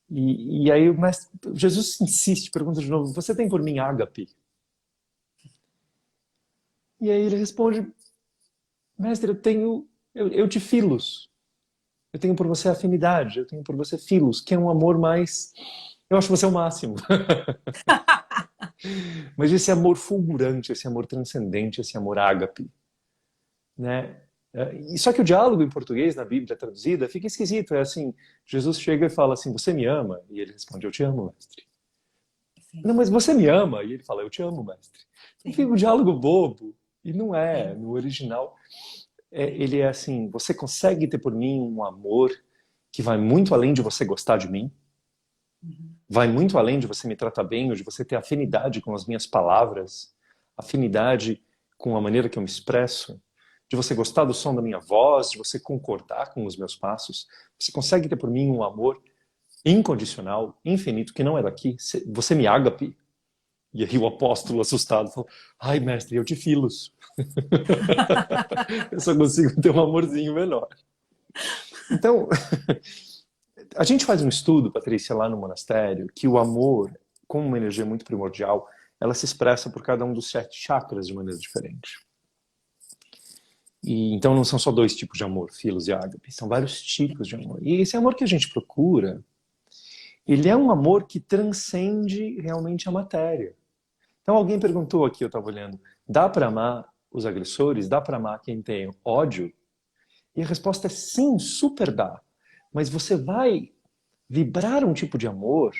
E aí o mestre, Jesus insiste, pergunta de novo: você tem por mim ágape? E aí ele responde: mestre, eu te filos. Eu tenho por você afinidade, eu tenho por você filos, que é um amor mais... Eu acho você o máximo. Mas esse amor fulgurante, esse amor transcendente, esse amor ágape, né? E só que o diálogo em português, na Bíblia traduzida, fica esquisito. É assim, Jesus chega e fala assim: você me ama? E ele responde: eu te amo, mestre. Sim, Não, mas você me ama? E ele fala: eu te amo, mestre. Então sim. fica um diálogo bobo. E não é. Sim. No original, ele é assim: você consegue ter por mim um amor que vai muito além de você gostar de mim? Uhum. Vai muito além de você me tratar bem ou de você ter afinidade com as minhas palavras, afinidade com a maneira que eu me expresso, de você gostar do som da minha voz, de você concordar com os meus passos. Você consegue ter por mim um amor incondicional, infinito, que não é daqui. Você me ágape. E aí o apóstolo assustado falou: ai, mestre, eu te filos. Eu só consigo ter um amorzinho menor. Então, a gente faz um estudo, Patrícia, lá no monastério, que o amor, como uma energia muito primordial, ela se expressa por cada um dos 7 chakras de maneira diferente. E então não são só 2 tipos de amor, filos e ágape, são vários tipos de amor. E esse amor que a gente procura, ele é um amor que transcende realmente a matéria. Então alguém perguntou aqui, eu estava olhando, dá para amar os agressores? Dá para amar quem tem ódio? E a resposta é sim, super dá. Mas você vai vibrar um tipo de amor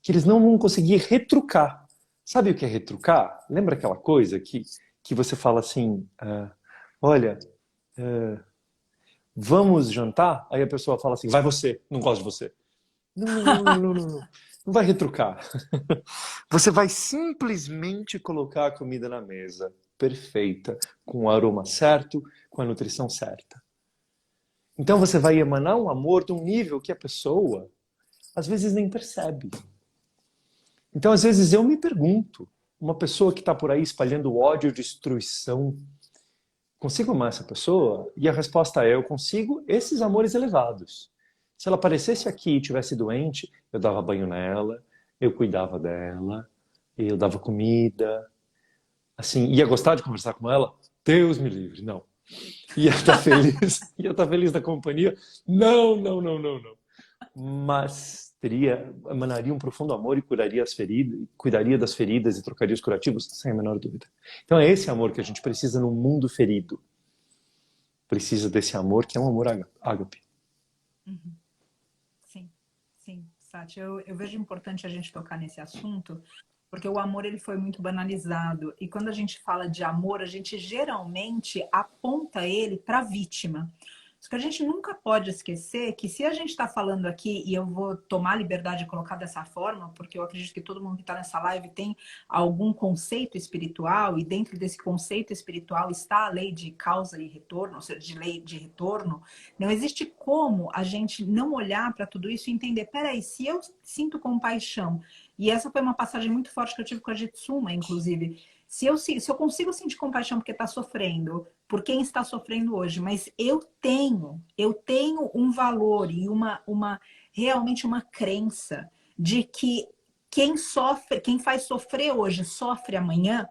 que eles não vão conseguir retrucar. Sabe o que é retrucar? Lembra aquela coisa que você fala assim, olha, vamos jantar? Aí a pessoa fala assim, vai você, não gosto de você. Não, não, não, não, não, não, não. Não vai retrucar. Você vai simplesmente colocar a comida na mesa, perfeita, com o aroma certo, com a nutrição certa. Então você vai emanar um amor de um nível que a pessoa às vezes nem percebe. Então, às vezes, eu me pergunto, uma pessoa que está por aí espalhando ódio e destruição, consigo amar essa pessoa? E a resposta é: eu consigo esses amores elevados. Se ela aparecesse aqui e estivesse doente, eu dava banho nela, eu cuidava dela, eu dava comida. Assim, ia gostar de conversar com ela? Deus me livre, não. Ia estar feliz, ia estar feliz da companhia? Não, não, não, não, não. Mas emanaria um profundo amor e curaria as feridas, cuidaria das feridas e trocaria os curativos, sem a menor dúvida. Então é esse amor que a gente precisa num mundo ferido. Precisa desse amor que é um amor ágape. Uhum. Sim, sim, Sati. Eu vejo importante a gente tocar nesse assunto, porque o amor ele foi muito banalizado. E quando a gente fala de amor, a gente geralmente aponta ele para a vítima. Só que a gente nunca pode esquecer que se a gente está falando aqui, e eu vou tomar a liberdade de colocar dessa forma, porque eu acredito que todo mundo que está nessa live tem algum conceito espiritual, e dentro desse conceito espiritual está a lei de causa e retorno, ou seja, de lei de retorno, não existe como a gente não olhar para tudo isso e entender, peraí, se eu sinto compaixão, e essa foi uma passagem muito forte que eu tive com a Jitsuma, inclusive, se eu consigo sentir compaixão porque está sofrendo, por quem está sofrendo hoje, mas eu tenho um valor e realmente uma crença de que quem sofre, quem faz sofrer hoje, sofre amanhã.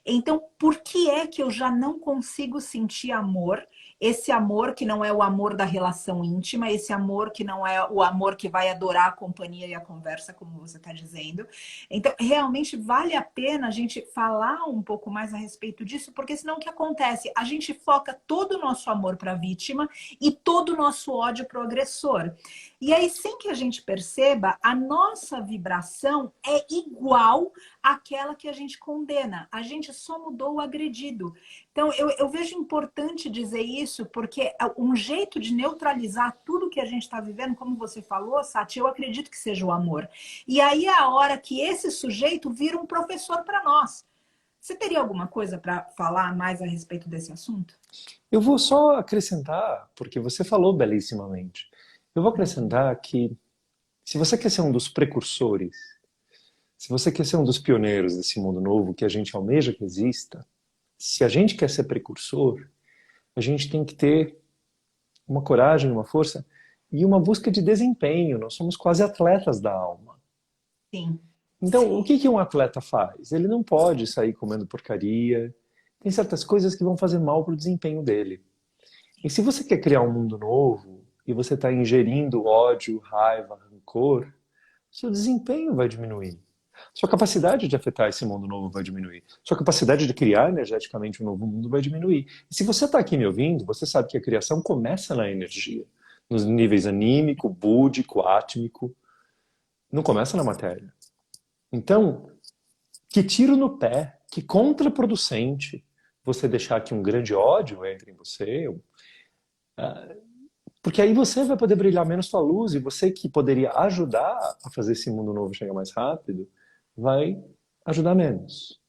Então, por que é que eu já não consigo sentir amor? Esse amor que não é o amor da relação íntima, esse amor que não é o amor que vai adorar a companhia e a conversa, como você está dizendo. Então, realmente vale a pena a gente falar um pouco mais a respeito disso, porque senão o que acontece? A gente foca todo o nosso amor para a vítima e todo o nosso ódio para o agressor. E aí, sem que a gente perceba, a nossa vibração é igual àquela que a gente condena. A gente só mudou o agredido. Então, eu vejo importante dizer isso, porque um jeito de neutralizar tudo que a gente está vivendo, como você falou, Sati, eu acredito que seja o amor. E aí é a hora que esse sujeito vira um professor para nós. Você teria alguma coisa para falar mais a respeito desse assunto? Eu vou só acrescentar, porque você falou belíssimamente. Eu vou acrescentar que se você quer ser um dos precursores, se você quer ser um dos pioneiros desse mundo novo que a gente almeja que exista, se a gente quer ser precursor, a gente tem que ter uma coragem, uma força e uma busca de desempenho. Nós somos quase atletas da alma. Sim, Então, o sim. que que um atleta faz? Ele não pode sair comendo porcaria. Tem certas coisas que vão fazer mal para o desempenho dele. E se você quer criar um mundo novo e você está ingerindo ódio, raiva, rancor, seu desempenho vai diminuir. Sua capacidade de afetar esse mundo novo vai diminuir. Sua capacidade de criar energeticamente um novo mundo vai diminuir. E se você está aqui me ouvindo, você sabe que a criação começa na energia, nos níveis anímico, búdico, átmico, não começa na matéria. Então, que tiro no pé, que contraproducente você deixar que um grande ódio entre em você, porque aí você vai poder brilhar menos sua luz e você que poderia ajudar a fazer esse mundo novo chegar mais rápido, vai ajudar menos.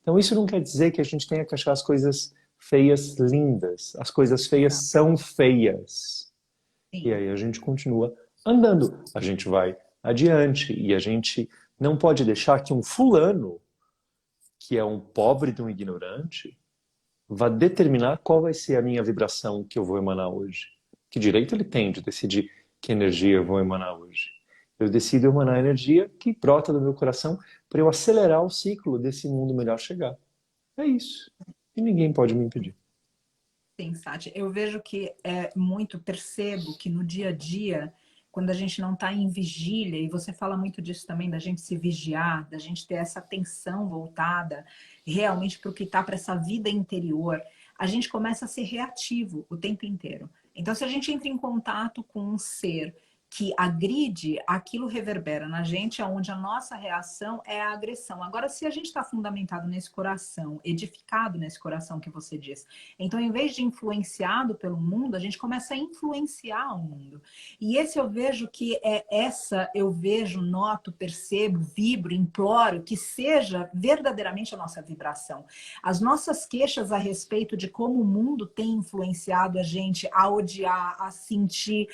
Então isso não quer dizer que a gente tenha que achar as coisas feias lindas. As coisas feias Exato. são feias. E Sim. aí a gente continua andando. A gente vai adiante e a gente não pode deixar que um fulano, que é um pobre de um ignorante, vá determinar qual vai ser a minha vibração que eu vou emanar hoje. Que direito ele tem de decidir que energia eu vou emanar hoje? Eu decido emanar a energia que brota do meu coração para eu acelerar o ciclo desse mundo melhor chegar. É isso. E ninguém pode me impedir. Sim, Sati. Eu vejo que é muito, percebo que no dia a dia, quando a gente não está em vigília, e você fala muito disso também, da gente se vigiar, da gente ter essa atenção voltada realmente para o que está, para essa vida interior, a gente começa a ser reativo o tempo inteiro. Então, se a gente entra em contato com um ser que agride, aquilo reverbera na gente, onde a nossa reação é a agressão. Agora, se a gente está fundamentado nesse coração, edificado nesse coração que você diz, então, em vez de influenciado pelo mundo, a gente começa a influenciar o mundo. E esse eu vejo que eu vejo, noto, percebo, vibro, imploro que seja verdadeiramente a nossa vibração. As nossas queixas a respeito de como o mundo tem influenciado a gente a odiar, a sentir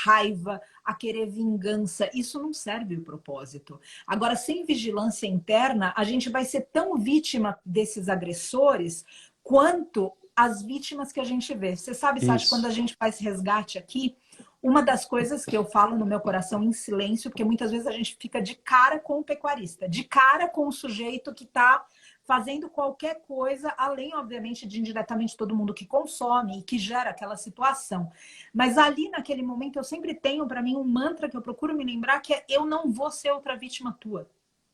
raiva, a querer vingança, isso não serve o propósito. Agora, sem vigilância interna, a gente vai ser tão vítima desses agressores quanto as vítimas que a gente vê. Você sabe, Sati, quando a Isso. gente faz resgate aqui, uma das coisas que eu falo no meu coração em silêncio, porque muitas vezes a gente fica de cara com o pecuarista, de cara com o sujeito que está fazendo qualquer coisa, além, obviamente, de indiretamente todo mundo que consome e que gera aquela situação. Mas ali, naquele momento, eu sempre tenho para mim um mantra que eu procuro me lembrar, que é: eu não vou ser outra vítima tua.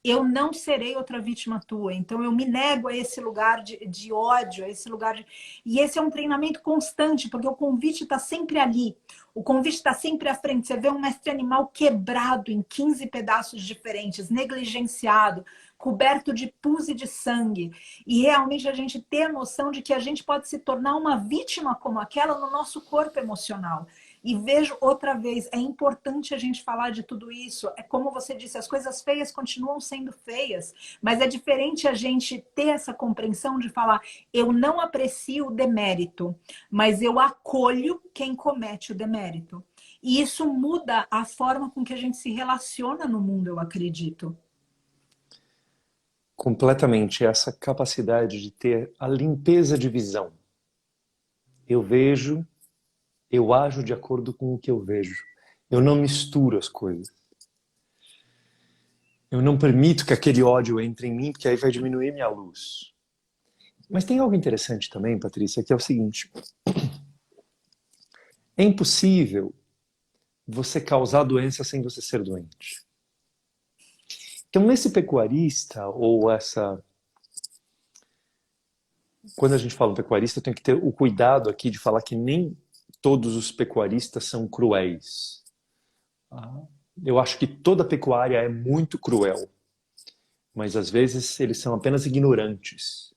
Eu não serei outra vítima tua. Então, eu me nego a esse lugar de ódio, a esse lugar de... E esse é um treinamento constante, porque o convite está sempre ali. O convite está sempre à frente. Você vê um mestre animal quebrado em 15 pedaços diferentes, negligenciado, coberto de pus e de sangue. E realmente a gente ter a noção de que a gente pode se tornar uma vítima como aquela no nosso corpo emocional. E vejo outra vez, é importante a gente falar de tudo isso. É como você disse, as coisas feias continuam sendo feias, mas é diferente a gente ter essa compreensão de falar: eu não aprecio o demérito, mas eu acolho quem comete o demérito. E isso muda a forma com que a gente se relaciona no mundo, eu acredito. Completamente essa capacidade de ter a limpeza de visão. Eu vejo, eu ajo de acordo com o que eu vejo. Eu não misturo as coisas. Eu não permito que aquele ódio entre em mim, porque aí vai diminuir minha luz. Mas tem algo interessante também, Patrícia, que é o seguinte: é impossível você causar doença sem você ser doente. Então, esse pecuarista, ou essa. Quando a gente fala pecuarista, eu tenho que ter o cuidado aqui de falar que nem todos os pecuaristas são cruéis. Eu acho que toda pecuária é muito cruel, mas às vezes eles são apenas ignorantes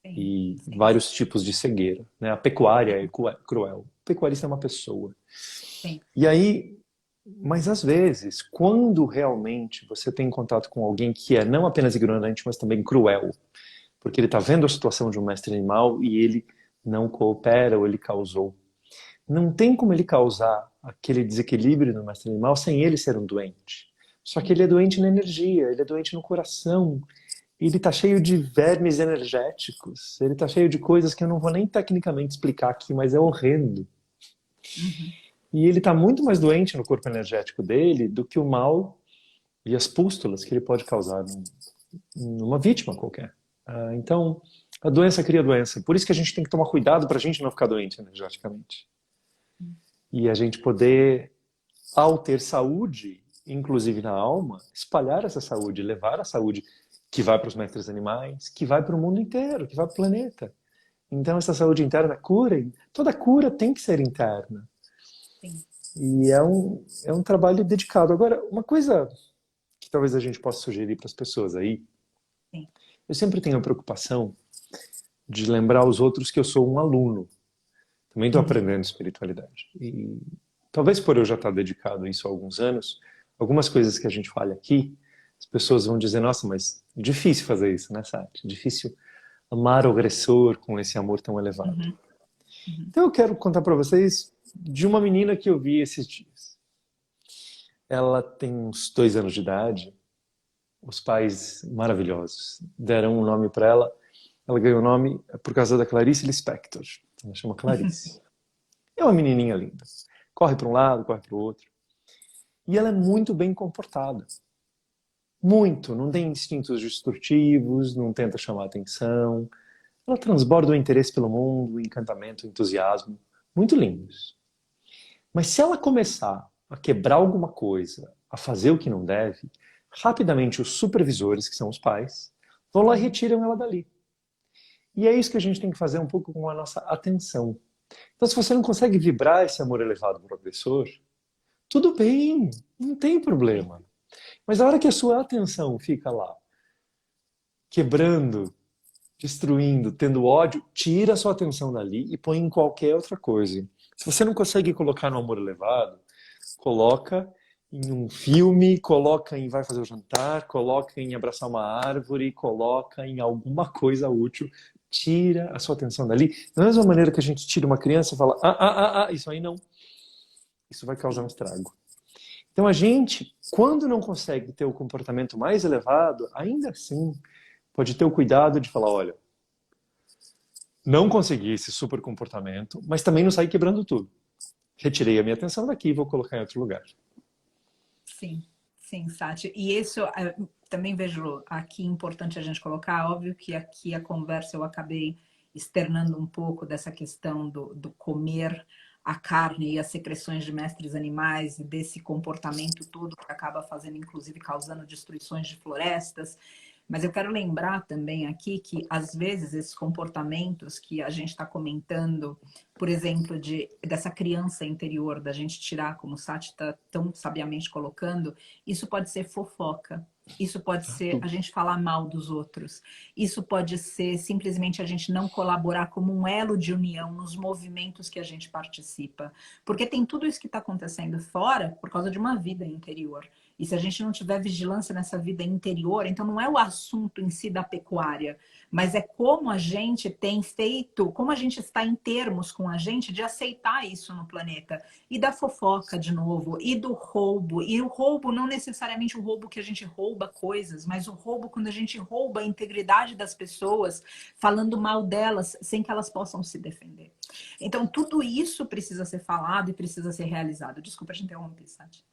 Sim, e sim, vários tipos de cegueira. Né? A pecuária é cruel. O pecuarista é uma pessoa. sim. E aí, mas às vezes, quando realmente você tem contato com alguém que é não apenas ignorante, mas também cruel, porque ele está vendo a situação de um mestre animal e ele não coopera ou ele causou. Não tem como ele causar aquele desequilíbrio no mestre animal sem ele ser um doente. Só que ele é doente na energia, ele é doente no coração, ele está cheio de vermes energéticos, ele está cheio de coisas que eu não vou nem tecnicamente explicar aqui, mas é horrendo. Uhum. E ele está muito mais doente no corpo energético dele do que o mal e as pústulas que ele pode causar numa vítima qualquer. Então, a doença cria doença. Por isso que a gente tem que tomar cuidado para a gente não ficar doente energeticamente. E a gente poder, ao ter saúde, inclusive na alma, espalhar essa saúde, levar a saúde que vai para os mestres animais, que vai para o mundo inteiro, que vai para o planeta. Então, essa saúde interna cura, toda cura tem que ser interna. Sim. E é um trabalho dedicado. Agora, uma coisa que talvez a gente possa sugerir para as pessoas aí, Sim. eu sempre tenho a preocupação de lembrar os outros que eu sou um aluno. Também estou aprendendo espiritualidade. E talvez por eu já estar dedicado a isso há alguns anos, algumas coisas que a gente fala aqui, as pessoas vão dizer, nossa, mas difícil fazer isso, né, Sati? Difícil amar o agressor com esse amor tão elevado. Uhum. Uhum. Então eu quero contar para vocês de uma menina que eu vi esses dias. Ela tem uns 2 anos de idade. Os pais maravilhosos deram um nome para ela. Ela ganhou o nome por causa da Clarice Lispector. Ela chama Clarice. É uma menininha linda. Corre para um lado, corre para o outro. E ela é muito bem comportada. Muito. Não tem instintos destrutivos, não tenta chamar atenção. Ela transborda o interesse pelo mundo, o encantamento, o entusiasmo. Muito lindos. Mas se ela começar a quebrar alguma coisa, a fazer o que não deve, rapidamente os supervisores, que são os pais, vão lá e retiram ela dali. E é isso que a gente tem que fazer um pouco com a nossa atenção. Então, se você não consegue vibrar esse amor elevado para o agressor, tudo bem, não tem problema. Mas a hora que a sua atenção fica lá, quebrando, destruindo, tendo ódio, tira a sua atenção dali e põe em qualquer outra coisa. Se você não consegue colocar no amor elevado, coloca em um filme, coloca em vai fazer o jantar, coloca em abraçar uma árvore, coloca em alguma coisa útil. Tira a sua atenção dali. Da mesma maneira que a gente tira uma criança e fala, isso aí não. Isso vai causar um estrago. Então a gente, quando não consegue ter o comportamento mais elevado, ainda assim, pode ter o cuidado de falar, olha, não consegui esse super comportamento, mas também não saí quebrando tudo. Retirei a minha atenção daqui e vou colocar em outro lugar. Sim, sim, Sati. E isso também vejo aqui importante a gente colocar. Óbvio que aqui a conversa eu acabei externando um pouco dessa questão do comer a carne e as secreções de mestres animais e desse comportamento todo que acaba fazendo, inclusive, causando destruições de florestas. Mas eu quero lembrar também aqui que, às vezes, esses comportamentos que a gente está comentando, por exemplo, dessa criança interior, da gente tirar, como o Sati está tão sabiamente colocando, isso pode ser fofoca. Isso pode ser a gente falar mal dos outros. Isso pode ser simplesmente a gente não colaborar como um elo de união nos movimentos que a gente participa. Porque tem tudo isso que está acontecendo fora por causa de uma vida interior. E se a gente não tiver vigilância nessa vida interior, então não é o assunto em si da pecuária, mas é como a gente tem feito, como a gente está em termos com a gente de aceitar isso no planeta. E da fofoca, de novo, e do roubo. E o roubo, não necessariamente o roubo que a gente rouba coisas, mas o roubo quando a gente rouba a integridade das pessoas, falando mal delas, sem que elas possam se defender. Então, tudo isso precisa ser falado e precisa ser realizado. Desculpa te interromper, Sati.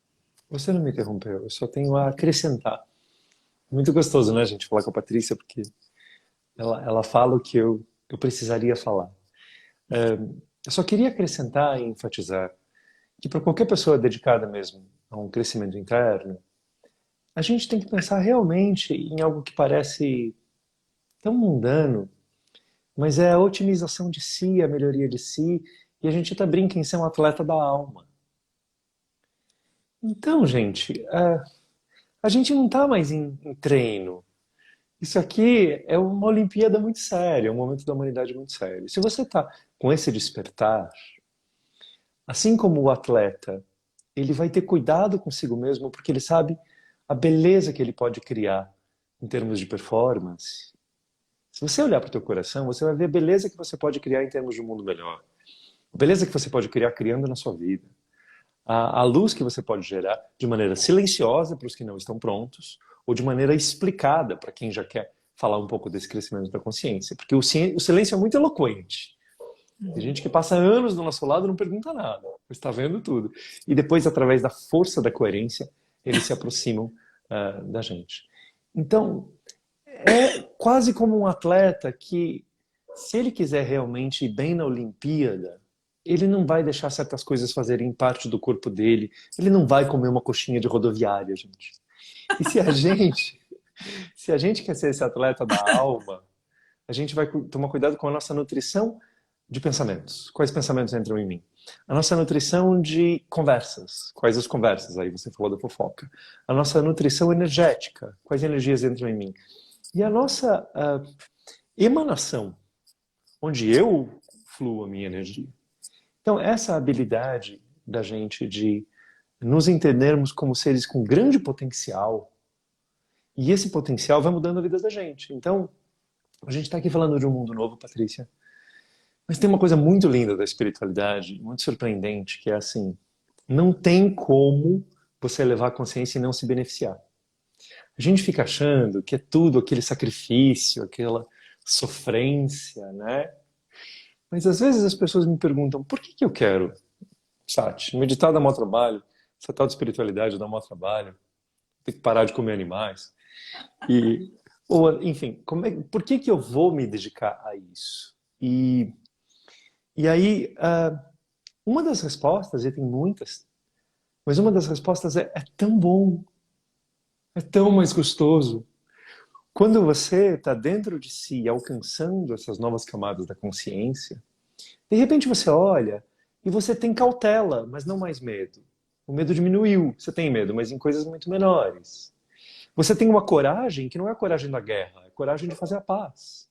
Você não me interrompeu, eu só tenho a acrescentar. Muito gostoso, né, a gente falar com a Patrícia, porque ela fala o que eu precisaria falar. Eu só queria acrescentar e enfatizar que para qualquer pessoa dedicada mesmo a um crescimento interno, a gente tem que pensar realmente em algo que parece tão mundano, mas é a otimização de si, a melhoria de si, e a gente até brinca em ser um atleta da alma. Então, gente, a gente não está mais em treino. Isso aqui é uma Olimpíada muito séria, é um momento da humanidade muito sério. Se você está com esse despertar, assim como o atleta, ele vai ter cuidado consigo mesmo, porque ele sabe a beleza que ele pode criar em termos de performance. você olhar para o teu coração, você vai ver a beleza que você pode criar em termos de um mundo melhor. A beleza que você pode criar criando na sua vida. A luz que você pode gerar de maneira silenciosa para os que não estão prontos, ou de maneira explicada para quem já quer falar um pouco desse crescimento da consciência. Porque o silêncio é muito eloquente. Tem gente que passa anos do nosso lado e não pergunta nada, está vendo tudo. E depois, através da força da coerência, eles se aproximam da gente. Então, é quase como um atleta que, se ele quiser realmente ir bem na Olimpíada, ele não vai deixar certas coisas fazerem parte do corpo dele. Ele não vai comer uma coxinha de rodoviária, gente. E se a gente quer ser esse atleta da alma, a gente vai tomar cuidado com a nossa nutrição de pensamentos. Quais pensamentos entram em mim? A nossa nutrição de conversas. Quais as conversas? Aí você falou da fofoca. A nossa nutrição energética. Quais energias entram em mim? E a nossa emanação, onde eu fluo a minha energia. Então, essa habilidade da gente de nos entendermos como seres com grande potencial, e esse potencial vai mudando a vida da gente. Então, a gente está aqui falando de um mundo novo, Patrícia, mas tem uma coisa muito linda da espiritualidade, muito surpreendente, que é assim, não tem como você levar a consciência e não se beneficiar. A gente fica achando que é tudo aquele sacrifício, aquela sofrência, né? Mas às vezes as pessoas me perguntam, por que eu quero, Sati, meditar dá mau trabalho, essa tal de espiritualidade dá mau trabalho, tem que parar de comer animais. Ou, enfim, por que eu vou me dedicar a isso? E aí, uma das respostas, e tem muitas, mas uma das respostas é tão bom, é tão mais gostoso. Quando você está dentro de si, alcançando essas novas camadas da consciência, de repente você olha e você tem cautela, mas não mais medo. O medo diminuiu. Você tem medo, mas em coisas muito menores. Você tem uma coragem que não é a coragem da guerra, é a coragem de fazer a paz.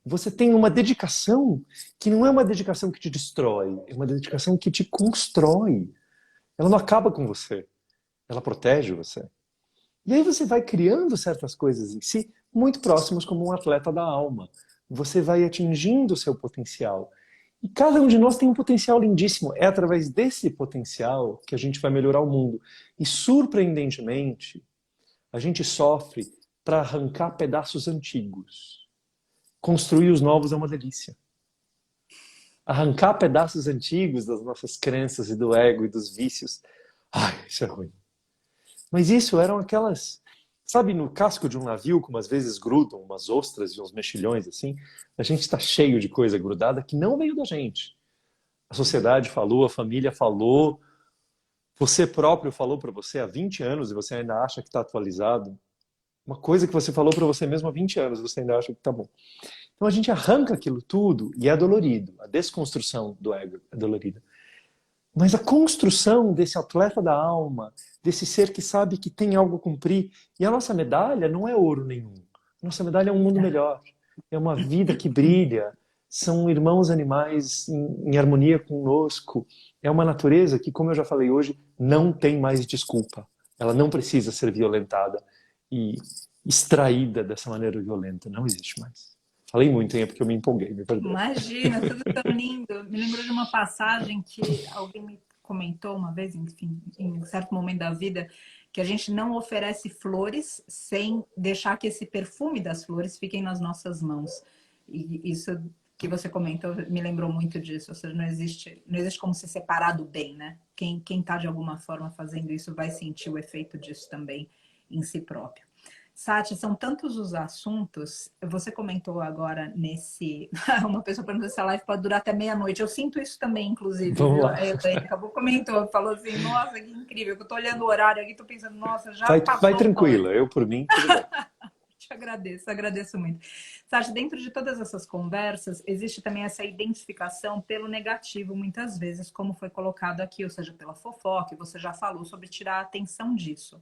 Você tem uma dedicação que não é uma dedicação que te destrói, é uma dedicação que te constrói. Ela não acaba com você, ela protege você. E aí você vai criando certas coisas em si muito próximos como um atleta da alma. Você vai atingindo o seu potencial. E cada um de nós tem um potencial lindíssimo. É através desse potencial que a gente vai melhorar o mundo. E surpreendentemente, a gente sofre para arrancar pedaços antigos. Construir os novos é uma delícia. Arrancar pedaços antigos das nossas crenças e do ego e dos vícios. Ai, isso é ruim. Mas isso eram aquelas... Sabe, no casco de um navio, como às vezes grudam umas ostras e uns mexilhões assim? A gente está cheio de coisa grudada que não veio da gente. A sociedade falou, a família falou, você próprio falou para você há 20 anos e você ainda acha que está atualizado. Uma coisa que você falou para você mesmo há 20 anos, você ainda acha que está bom. Então a gente arranca aquilo tudo e é dolorido. A desconstrução do ego é dolorida. Mas a construção desse atleta da alma, desse ser que sabe que tem algo a cumprir, e a nossa medalha não é ouro nenhum. A nossa medalha é um mundo melhor. É uma vida que brilha. São irmãos animais em harmonia conosco. É uma natureza que, como eu já falei hoje, não tem mais desculpa. Ela não precisa ser violentada e extraída dessa maneira violenta. Não existe mais. Falei muito, hein? É porque eu me empolguei, me perdoe. Imagina, tudo tão lindo. Me lembrou de uma passagem que alguém me comentou uma vez, enfim, em um certo momento da vida, que a gente não oferece flores sem deixar que esse perfume das flores fiquem nas nossas mãos. E isso que você comentou me lembrou muito disso. Ou seja, não existe como se separar do bem, né? Quem está de alguma forma fazendo isso vai sentir o efeito disso também em si próprio. Sati, são tantos os assuntos. Você comentou agora nesse... Uma pessoa perguntou se a live pode durar até meia-noite. Eu sinto isso também, inclusive. Vamos lá. Acabou comentou, falou assim, nossa, que incrível. Eu tô olhando o horário aqui, tô pensando, nossa, já passou. Vai tranquila, eu por mim, tudo bem. Te agradeço muito. Sati, dentro de todas essas conversas, existe também essa identificação pelo negativo, muitas vezes, como foi colocado aqui, ou seja, pela fofoca, e você já falou sobre tirar a atenção disso.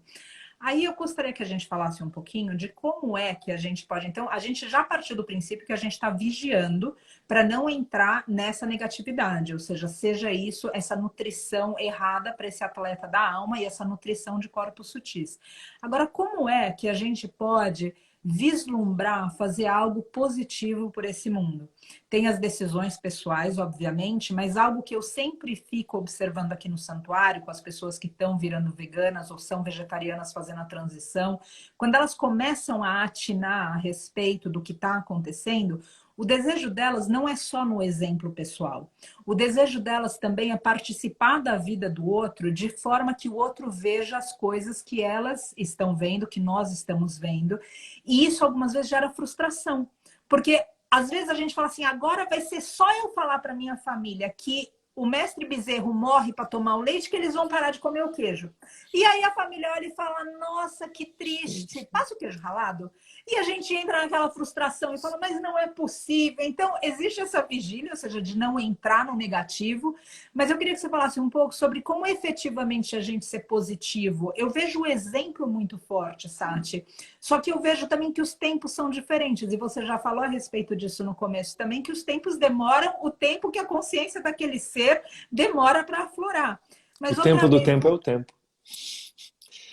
Aí eu gostaria que a gente falasse um pouquinho de como é que a gente pode... Então, a gente já partiu do princípio que a gente está vigiando para não entrar nessa negatividade, ou seja isso, essa nutrição errada para esse atleta da alma e essa nutrição de corpos sutis. Agora, como é que a gente pode vislumbrar fazer algo positivo por esse mundo. Tem as decisões pessoais, obviamente, mas algo que eu sempre fico observando aqui no santuário, com as pessoas que estão virando veganas ou são vegetarianas fazendo a transição, quando elas começam a atinar a respeito do que está acontecendo, o desejo delas não é só no exemplo pessoal. O desejo delas também é participar da vida do outro de forma que o outro veja as coisas que elas estão vendo, que nós estamos vendo. E isso algumas vezes gera frustração. Porque às vezes a gente fala assim, agora vai ser só eu falar para minha família que o mestre bezerro morre para tomar o leite que eles vão parar de comer o queijo. E aí a família olha e fala, nossa, que triste. Passa o queijo ralado? E a gente entra naquela frustração e fala, mas não é possível. Então, existe essa vigília, ou seja, de não entrar no negativo. Mas eu queria que você falasse um pouco sobre como efetivamente a gente ser positivo. Eu vejo o exemplo muito forte, Sati. Só que eu vejo também que os tempos são diferentes. E você já falou a respeito disso no começo também, que os tempos demoram, o tempo que a consciência daquele ser demora para aflorar. Mas O tempo outra do vez, tempo é o tempo.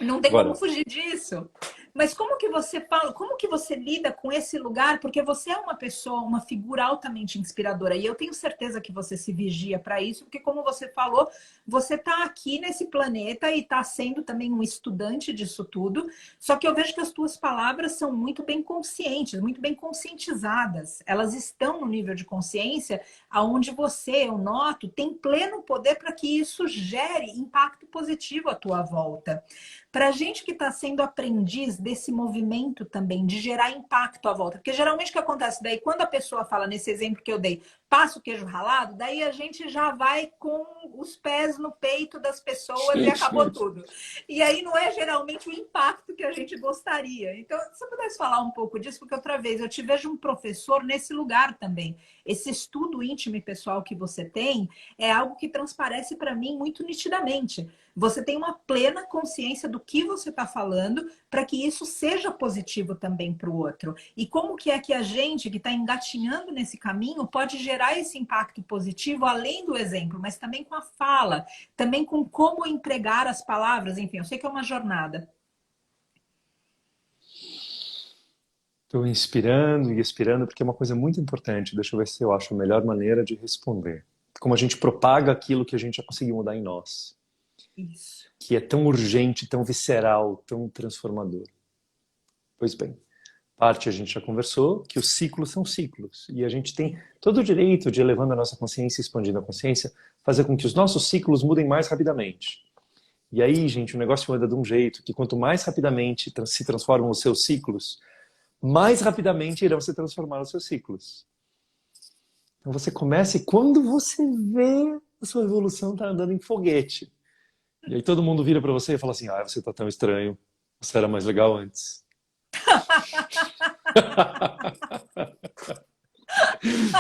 não tem como Agora, fugir disso. Mas como que você fala, como que você lida com esse lugar? Porque você é uma pessoa, uma figura altamente inspiradora. E eu tenho certeza que você se vigia para isso, porque como você falou, você está aqui nesse planeta e está sendo também um estudante disso tudo. Só que eu vejo que as tuas palavras são muito bem conscientes, muito bem conscientizadas. Elas estão no nível de consciência aonde você, eu noto, tem pleno poder para que isso gere impacto positivo à tua volta. Para a gente que está sendo aprendiz desse movimento também, de gerar impacto à volta. Porque geralmente o que acontece daí, quando a pessoa fala nesse exemplo que eu dei, passa o queijo ralado, daí a gente já vai com os pés no peito das pessoas e acabou tudo. E aí não é geralmente o impacto que a gente gostaria. Então, se você pudesse falar um pouco disso, porque outra vez eu te vejo um professor nesse lugar também. Esse estudo íntimo e pessoal que você tem é algo que transparece para mim muito nitidamente. Você tem uma plena consciência do que você está falando para que isso seja positivo também para o outro. E como que é que a gente que está engatinhando nesse caminho pode gerar esse impacto positivo além do exemplo, mas também com a fala, também com como empregar as palavras, enfim, eu sei que é uma jornada. estou inspirando e expirando porque é uma coisa muito importante. Deixa eu ver se eu acho a melhor maneira de responder. Como a gente propaga aquilo que a gente já conseguiu mudar em nós. Isso. Que é tão urgente, tão visceral, tão transformador. Pois bem, parte a gente já conversou, que os ciclos são ciclos. E a gente tem todo o direito de, elevando a nossa consciência, expandindo a consciência, fazer com que os nossos ciclos mudem mais rapidamente. E aí, gente, o negócio muda de um jeito que quanto mais rapidamente se transformam os seus ciclos, mais rapidamente irão se transformar os seus ciclos. Então você começa e quando você vê, a sua evolução está andando em foguete. E aí todo mundo vira para você e fala assim, ah, você tá tão estranho, você era mais legal antes.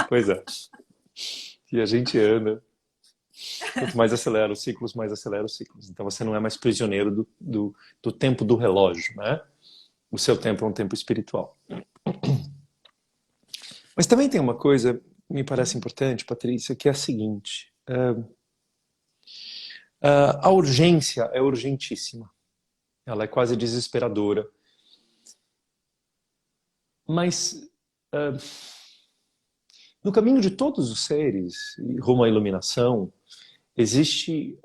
Pois é. E a gente anda. Quanto mais acelera os ciclos, mais acelera os ciclos. Então você não é mais prisioneiro do tempo do relógio, né? O seu tempo é um tempo espiritual. Mas também tem uma coisa que me parece importante, Patrícia, que é a seguinte. A urgência é urgentíssima. Ela é quase desesperadora. Mas no caminho de todos os seres, rumo à iluminação, existe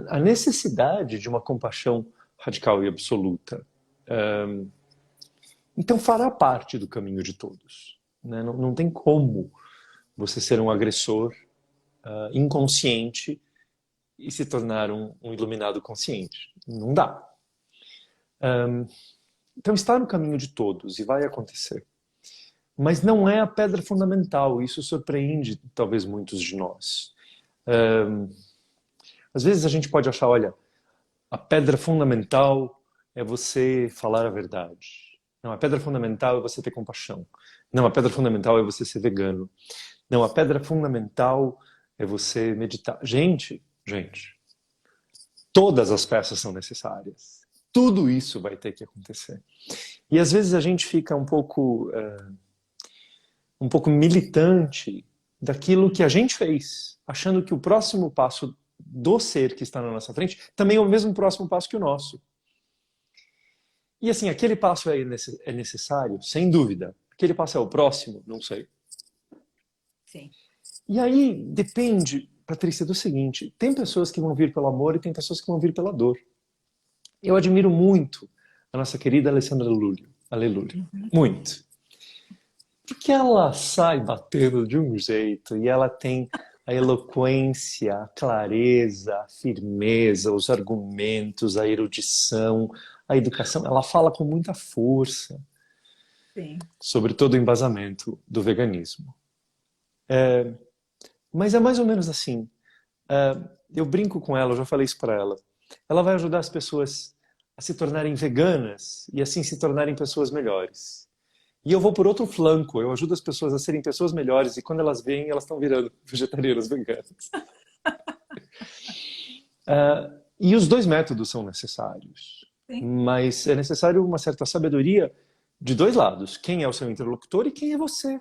a necessidade de uma compaixão radical e absoluta. Então fará parte do caminho de todos. Né? Não tem como você ser um agressor inconsciente e se tornar um iluminado consciente. Não dá. Então está no caminho de todos e vai acontecer. Mas não é a pedra fundamental. Isso surpreende talvez muitos de nós. Às vezes a gente pode achar, olha, a pedra fundamental é você falar a verdade. Não, a pedra fundamental é você ter compaixão. Não, a pedra fundamental é você ser vegano. Não, a pedra fundamental é você meditar. Gente, todas as peças são necessárias. Tudo isso vai ter que acontecer. E às vezes a gente fica um pouco militante daquilo que a gente fez, achando que o próximo passo do ser que está na nossa frente também é o mesmo próximo passo que o nosso. E assim, aquele passo é necessário? Sem dúvida. Aquele passo é o próximo? Não sei. Sim. E aí depende, Patrícia, do seguinte: tem pessoas que vão vir pelo amor e tem pessoas que vão vir pela dor. Eu admiro muito a nossa querida Alessandra Lúlio. Aleluia. Uhum. Muito. Porque ela sai batendo de um jeito e ela tem a eloquência, a clareza, a firmeza, os argumentos, a erudição, a educação. Ela fala com muita força Sim. sobre todo o embasamento do veganismo. Mas é mais ou menos assim. Eu brinco com ela, eu já falei isso para ela. Ela vai ajudar as pessoas a se tornarem veganas e assim se tornarem pessoas melhores. E eu vou por outro flanco, eu ajudo as pessoas a serem pessoas melhores e quando elas veem, elas estão virando vegetarianas veganas. E os dois métodos são necessários, Sim. mas é necessário uma certa sabedoria de dois lados. Quem é o seu interlocutor e quem é você?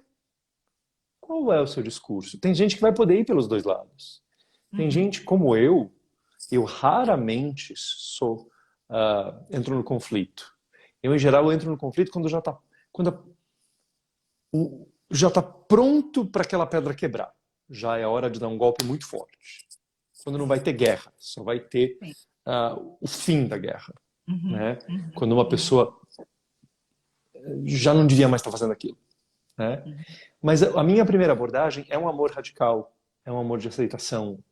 Qual é o seu discurso? Tem gente que vai poder ir pelos dois lados. Tem Uhum. gente como eu raramente entro no conflito. Eu, em geral, entro no conflito quando quando já está pronto para aquela pedra quebrar. Já é hora de dar um golpe muito forte. Quando não vai ter guerra, só vai ter Sim. o fim da guerra. Uhum. Né? Uhum. Quando uma Uhum. pessoa já não devia mais estar fazendo aquilo. Né? Uhum. Mas a minha primeira abordagem é um amor radical, é um amor de aceitação,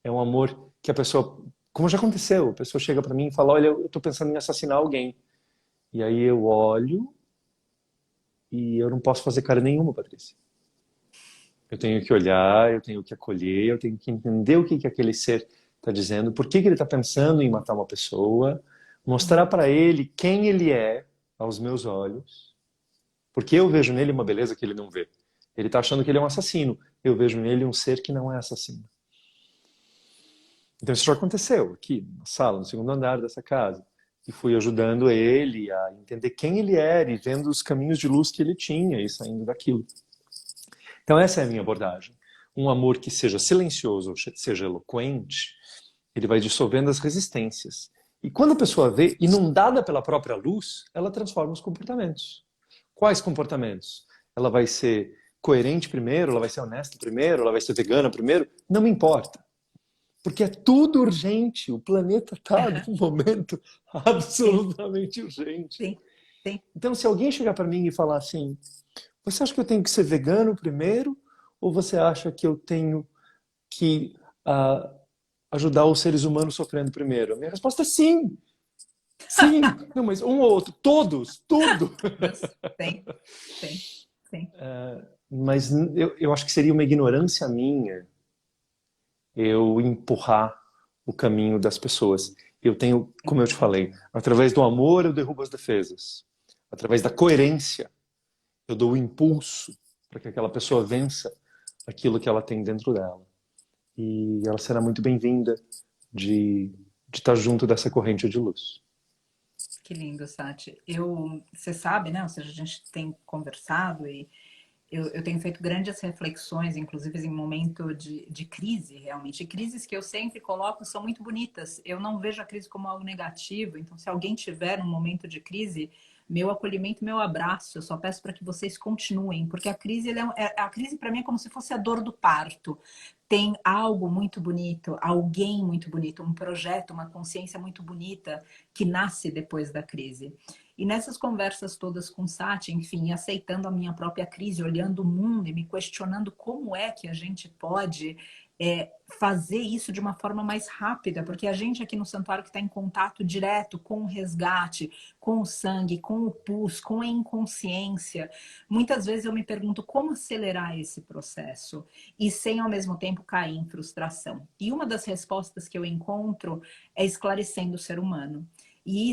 é um amor que a pessoa, como já aconteceu, a pessoa chega para mim e fala, olha, eu estou pensando em assassinar alguém. E aí eu olho e eu não posso fazer cara nenhuma, Patrícia. Eu tenho que olhar, eu tenho que acolher, eu tenho que entender o que que aquele ser está dizendo, por que que ele está pensando em matar uma pessoa, mostrar Uhum. para ele quem ele é aos meus olhos, porque eu vejo nele uma beleza que ele não vê. Ele está achando que ele é um assassino, eu vejo nele um ser que não é assassino. Então isso já aconteceu aqui na sala, no segundo andar dessa casa. E fui ajudando ele a entender quem ele era e vendo os caminhos de luz que ele tinha e saindo daquilo. Então essa é a minha abordagem. Um amor que seja silencioso, ou seja eloquente, ele vai dissolvendo as resistências. E quando a pessoa vê, inundada pela própria luz, ela transforma os comportamentos. Quais comportamentos? Ela vai ser coerente primeiro, ela vai ser honesta primeiro, ela vai ser vegana primeiro? Não me importa. Porque é tudo urgente. O planeta está num momento Sim. absolutamente urgente. Sim. Sim. Então, se alguém chegar para mim e falar assim, você acha que eu tenho que ser vegano primeiro? Ou você acha que eu tenho que uh, ajudar os seres humanos sofrendo primeiro? A minha resposta é sim. Sim. Não, mas um ou outro. Todos. Tudo. Todos. Sim. Sim. Sim. Mas eu acho que seria uma ignorância minha eu empurrar o caminho das pessoas. Eu tenho, como eu te falei, através do amor eu derrubo as defesas. Através da coerência eu dou o impulso para que aquela pessoa vença aquilo que ela tem dentro dela. E ela será muito bem-vinda de estar junto dessa corrente de luz. Que lindo, Sati. Você sabe, né? Ou seja, a gente tem conversado e eu tenho feito grandes reflexões, inclusive em momento de crise, realmente. E crises que eu sempre coloco são muito bonitas. Eu não vejo a crise como algo negativo. Então, se alguém tiver um momento de crise, meu acolhimento, meu abraço, eu só peço para que vocês continuem, porque a crise, a crise para mim é como se fosse a dor do parto. Tem algo muito bonito, alguém muito bonito, um projeto, uma consciência muito bonita que nasce depois da crise. E nessas conversas todas com Sati, enfim, aceitando a minha própria crise, olhando o mundo e me questionando como é que a gente pode fazer isso de uma forma mais rápida, porque a gente aqui no santuário que está em contato direto com o resgate, com o sangue, com o pus, com a inconsciência, muitas vezes eu me pergunto como acelerar esse processo e sem ao mesmo tempo cair em frustração. E uma das respostas que eu encontro é esclarecendo o ser humano. E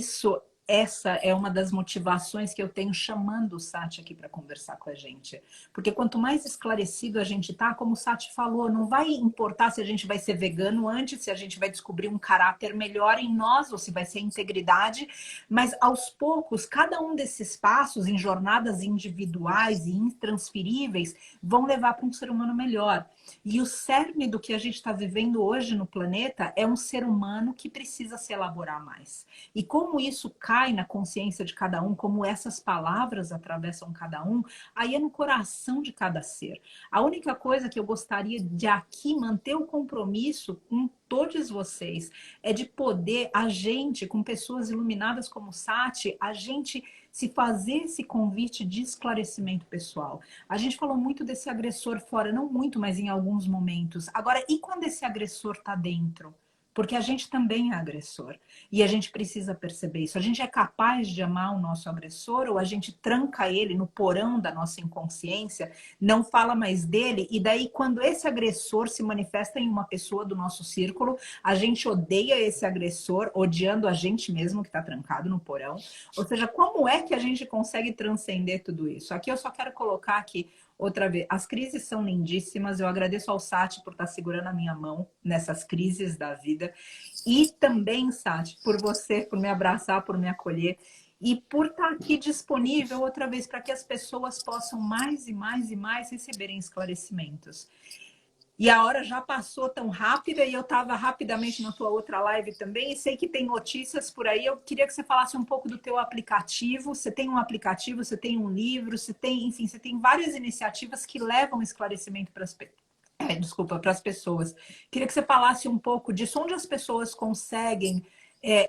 essa é uma das motivações que eu tenho chamando o Sati aqui para conversar com a gente. Porque quanto mais esclarecido a gente tá, como o Sati falou, não vai importar se a gente vai ser vegano antes, se a gente vai descobrir um caráter melhor em nós, ou se vai ser integridade, mas aos poucos, cada um desses passos em jornadas individuais e intransferíveis vão levar para um ser humano melhor. E o cerne do que a gente está vivendo hoje no planeta é um ser humano que precisa se elaborar mais. E como isso cai cai na consciência de cada um, como essas palavras atravessam cada um, aí é no coração de cada ser. A única coisa que eu gostaria de aqui manter o compromisso com todos vocês é de poder, a gente, com pessoas iluminadas como Sati, a gente se fazer esse convite de esclarecimento pessoal. A gente falou muito desse agressor fora, não muito, mas em alguns momentos. Agora, e quando esse agressor está dentro? Porque a gente também é agressor. E a gente precisa perceber isso. A gente é capaz de amar o nosso agressor ou a gente tranca ele no porão da nossa inconsciência, não fala mais dele, e daí quando esse agressor se manifesta em uma pessoa do nosso círculo, a gente odeia esse agressor, odiando a gente mesmo que está trancado no porão. Ou seja, como é que a gente consegue transcender tudo isso? Aqui eu só quero colocar aqui outra vez, as crises são lindíssimas. Eu agradeço ao Sati por estar segurando a minha mão nessas crises da vida. E também, Sati, por você, por me abraçar, por me acolher. E por estar aqui disponível outra vez para que as pessoas possam mais e mais e mais receberem esclarecimentos. E a hora já passou tão rápida e eu estava rapidamente na tua outra live também. E sei que tem notícias por aí. Eu queria que você falasse um pouco do teu aplicativo. Você tem um aplicativo, você tem um livro, você tem, enfim, você tem várias iniciativas que levam esclarecimento para as para as pessoas. Queria que você falasse um pouco disso, onde as pessoas conseguem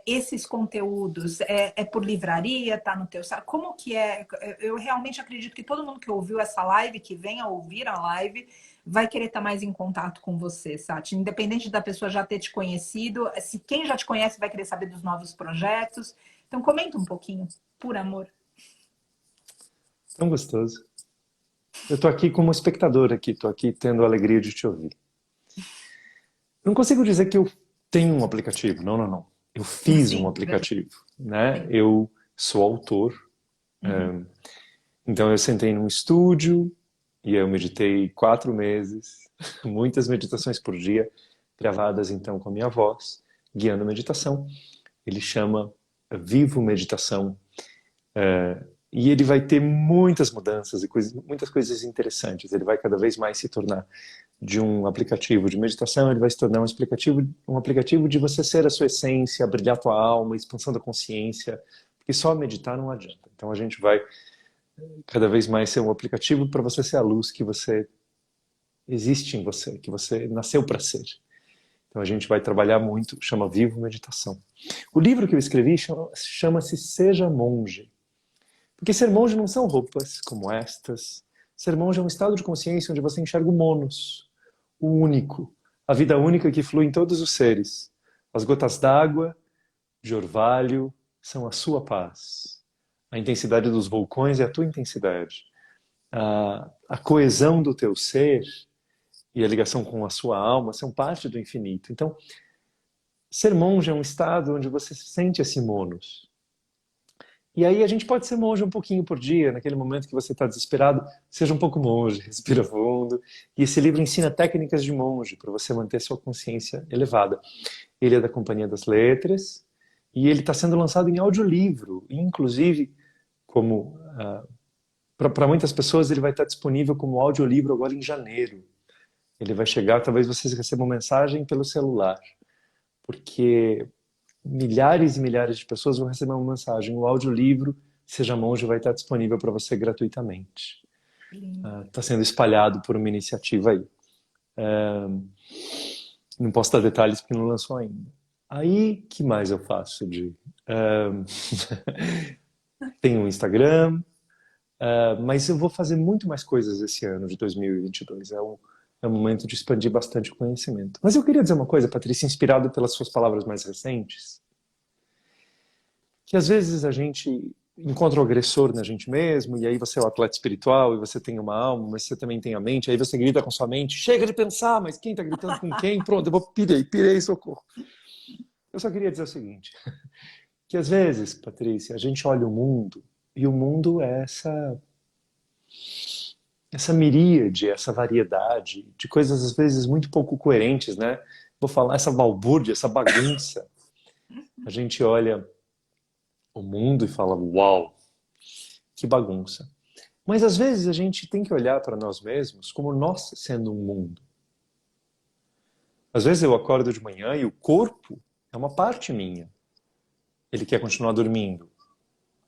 esses conteúdos. É por livraria, tá no teu site? Como que é? Eu realmente acredito que todo mundo que ouviu essa live, que venha ouvir a live, vai querer estar mais em contato com você, Sati. Independente da pessoa já ter te conhecido, se quem já te conhece vai querer saber dos novos projetos. Então, comenta um pouquinho, por amor. Tão gostoso. Eu estou aqui como espectador aqui, estou aqui tendo a alegria de te ouvir. Não consigo dizer que eu tenho um aplicativo, não, não, não. Eu fiz um Sim, aplicativo, né? sim. Eu sou autor, Uhum. então eu sentei num estúdio e eu meditei 4 meses, muitas meditações por dia, gravadas então com a minha voz, guiando a meditação. Ele chama Vivo Meditação. E ele vai ter muitas mudanças e muitas coisas interessantes. Ele vai cada vez mais se tornar de um aplicativo de meditação, ele vai se tornar um aplicativo de você ser a sua essência, brilhar a tua alma, expansão da consciência, porque só meditar não adianta. Então a gente vai cada vez mais ser um aplicativo para você ser a luz que você existe em você, que você nasceu para ser. Então a gente vai trabalhar muito, chama Vivo Meditação. O livro que eu escrevi chama-se Seja Monge. Porque ser monge não são roupas como estas. Ser monge é um estado de consciência onde você enxerga o monos, o único, a vida única que flui em todos os seres. As gotas d'água de orvalho são a sua paz. A intensidade dos vulcões é a tua intensidade. A coesão do teu ser e a ligação com a sua alma são parte do infinito. Então, ser monge é um estado onde você sente esse monos. E aí a gente pode ser monge um pouquinho por dia, naquele momento que você está desesperado, seja um pouco monge, respira fundo. E esse livro ensina técnicas de monge para você manter sua consciência elevada. Ele é da Companhia das Letras e ele está sendo lançado em audiolivro. E, inclusive, como para muitas pessoas, ele vai estar disponível como audiolivro agora em janeiro. Ele vai chegar, talvez vocês recebam mensagem pelo celular, porque milhares e milhares de pessoas vão receber uma mensagem. O audiolivro Seja Monge vai estar disponível para você gratuitamente. Está sendo espalhado por uma iniciativa aí. Não posso dar detalhes porque não lançou ainda. Aí, que mais eu faço, Di? Tenho um Instagram, mas eu vou fazer muito mais coisas esse ano de 2022. É um momento de expandir bastante o conhecimento. Mas eu queria dizer uma coisa, Patrícia, inspirado pelas suas palavras mais recentes, que às vezes a gente encontra o agressor na gente mesmo, e aí você é o atleta espiritual, e você tem uma alma, mas você também tem a mente, aí você grita com sua mente, chega de pensar, mas quem está gritando com quem? Pronto, pirei, socorro. Eu só queria dizer o seguinte, que às vezes, Patrícia, a gente olha o mundo, e o mundo é essa miríade, essa variedade de coisas às vezes muito pouco coerentes, né? Vou falar essa balbúrdia, essa bagunça. A gente olha o mundo e fala, uau, que bagunça. Mas às vezes a gente tem que olhar para nós mesmos como nós sendo um mundo. Às vezes eu acordo de manhã e o corpo é uma parte minha. Ele quer continuar dormindo.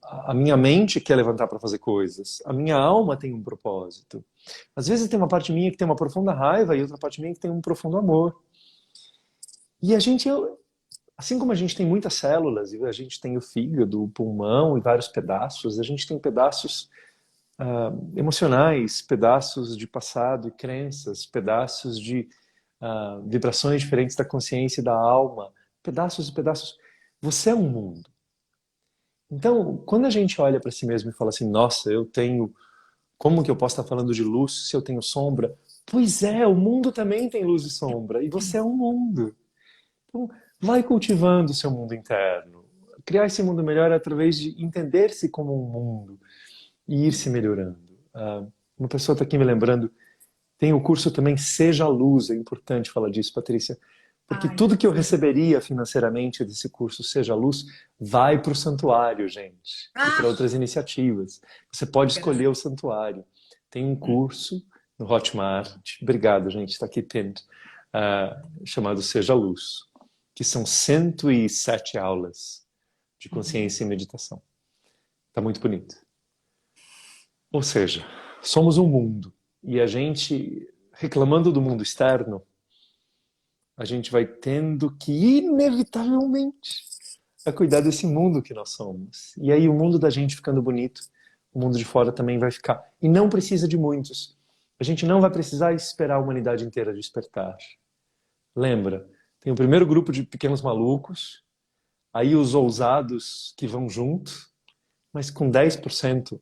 A minha mente quer levantar para fazer coisas. A minha alma tem um propósito. Às vezes tem uma parte minha que tem uma profunda raiva e outra parte minha que tem um profundo amor. E a gente, assim como a gente tem muitas células, e a gente tem o fígado, o pulmão e vários pedaços, a gente tem pedaços emocionais, pedaços de passado e crenças, pedaços de vibrações diferentes da consciência e da alma, pedaços e pedaços. Você é um mundo. Então, quando a gente olha para si mesmo e fala assim, nossa, eu tenho, como que eu posso estar falando de luz se eu tenho sombra? Pois é, o mundo também tem luz e sombra, e você é um mundo. Então, vai cultivando o seu mundo interno. Criar esse mundo melhor é através de entender-se como um mundo e ir se melhorando. Uma pessoa está aqui me lembrando, tem o curso também Seja Luz, é importante falar disso, Patrícia, porque Ai, tudo que eu receberia financeiramente desse curso Seja Luz vai para o santuário, gente, e para outras iniciativas. Você pode escolher o santuário. Tem um curso no Hotmart, obrigado, gente, está aqui dentro, chamado Seja Luz, que são 107 aulas de consciência e meditação. Está muito bonito. Ou seja, somos um mundo e a gente, reclamando do mundo externo, a gente vai tendo que, inevitavelmente, a cuidar desse mundo que nós somos. E aí o mundo da gente ficando bonito, o mundo de fora também vai ficar. E não precisa de muitos. A gente não vai precisar esperar a humanidade inteira despertar. Lembra, tem o primeiro grupo de pequenos malucos, aí os ousados que vão junto, mas com 10%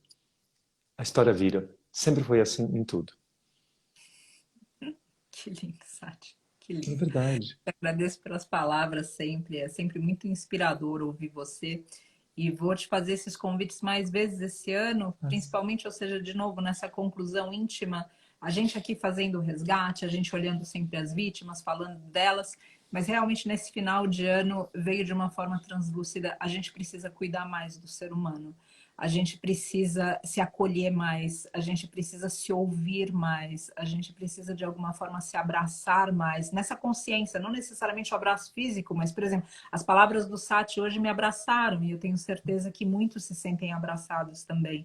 a história vira. Sempre foi assim em tudo. que lindo, Sati. Que É lindo. verdade. Eu agradeço pelas palavras sempre. É sempre muito inspirador ouvir você. E vou te fazer esses convites mais vezes esse ano, principalmente, ou seja, de novo, nessa conclusão íntima, a gente aqui fazendo o resgate, a gente olhando sempre as vítimas, falando delas, mas realmente nesse final de ano veio de uma forma translúcida, a gente precisa cuidar mais do ser humano. A gente precisa se acolher mais, a gente precisa se ouvir mais, a gente precisa de alguma forma se abraçar mais, nessa consciência, não necessariamente o abraço físico, mas, por exemplo, as palavras do Sati hoje me abraçaram e eu tenho certeza que muitos se sentem abraçados também.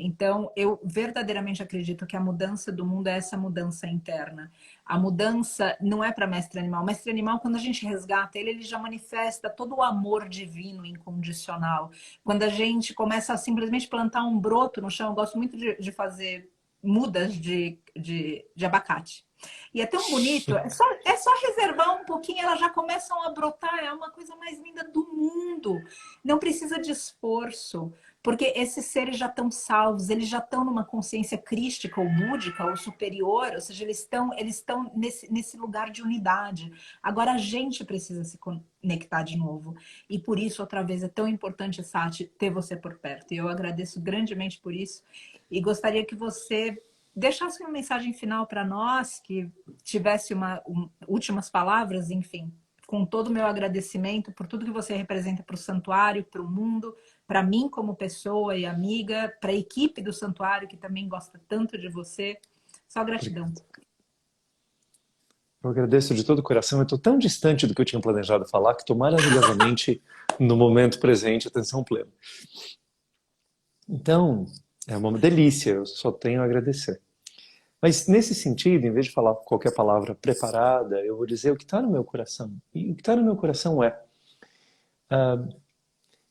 Então, eu verdadeiramente acredito que a mudança do mundo é essa mudança interna. A mudança não é para mestre animal. Mestre animal, quando a gente resgata ele, ele já manifesta todo o amor divino incondicional. Quando a gente começa a simplesmente plantar um broto no chão, eu gosto muito de fazer mudas de abacate. E é tão bonito, é só reservar um pouquinho, elas já começam a brotar, é uma coisa mais linda do mundo. Não precisa de esforço, porque esses seres já estão salvos, eles já estão numa consciência crística ou búdica ou superior, ou seja, eles estão nesse lugar de unidade. Agora a gente precisa se conectar de novo. E por isso, outra vez, é tão importante, Sati, ter você por perto. E eu agradeço grandemente por isso. E gostaria que você deixasse uma mensagem final para nós, que tivesse últimas palavras, enfim, com todo o meu agradecimento por tudo que você representa para o santuário, para o mundo, para mim como pessoa e amiga, para a equipe do santuário, que também gosta tanto de você. Só gratidão. Obrigado. Eu agradeço de todo o coração. Eu estou tão distante do que eu tinha planejado falar que estou maravilhosamente no momento presente, atenção plena. Então, é uma delícia, eu só tenho a agradecer. Mas nesse sentido, em vez de falar qualquer palavra preparada, eu vou dizer o que está no meu coração. E o que está no meu coração é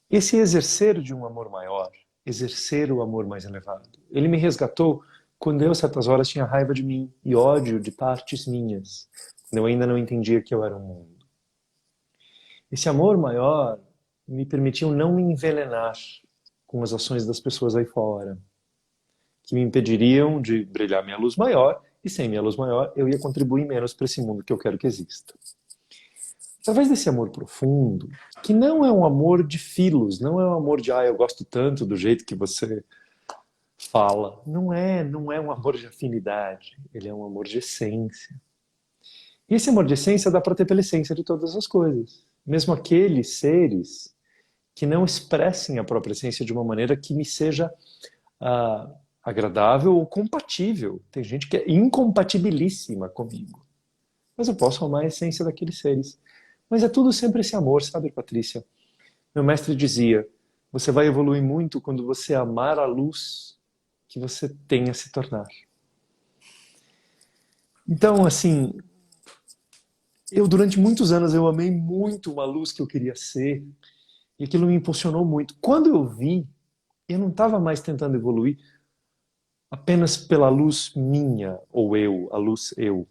esse exercer de um amor maior, exercer o amor mais elevado. Ele me resgatou quando eu, certas horas, tinha raiva de mim e ódio de partes minhas, quando eu ainda não entendia que eu era um mundo. Esse amor maior me permitiu não me envenenar com as ações das pessoas aí fora, que me impediriam de brilhar minha luz maior, e sem minha luz maior eu ia contribuir menos para esse mundo que eu quero que exista. Através desse amor profundo, que não é um amor de filos, não é um amor de eu gosto tanto do jeito que você fala. Não é um amor de afinidade, ele é um amor de essência. E esse amor de essência dá para ter pela essência de todas as coisas. Mesmo aqueles seres que não expressem a própria essência de uma maneira que me seja agradável ou compatível. Tem gente que é incompatibilíssima comigo. Mas eu posso amar a essência daqueles seres. Mas é tudo sempre esse amor, sabe, Patrícia? Meu mestre dizia, Você vai evoluir muito quando você amar a luz que você tem a se tornar. Então, assim, eu durante muitos anos eu amei muito uma luz que eu queria ser e aquilo me impulsionou muito. Quando eu vi, eu não estava mais tentando evoluir apenas pela luz minha, ou eu, a luz eu.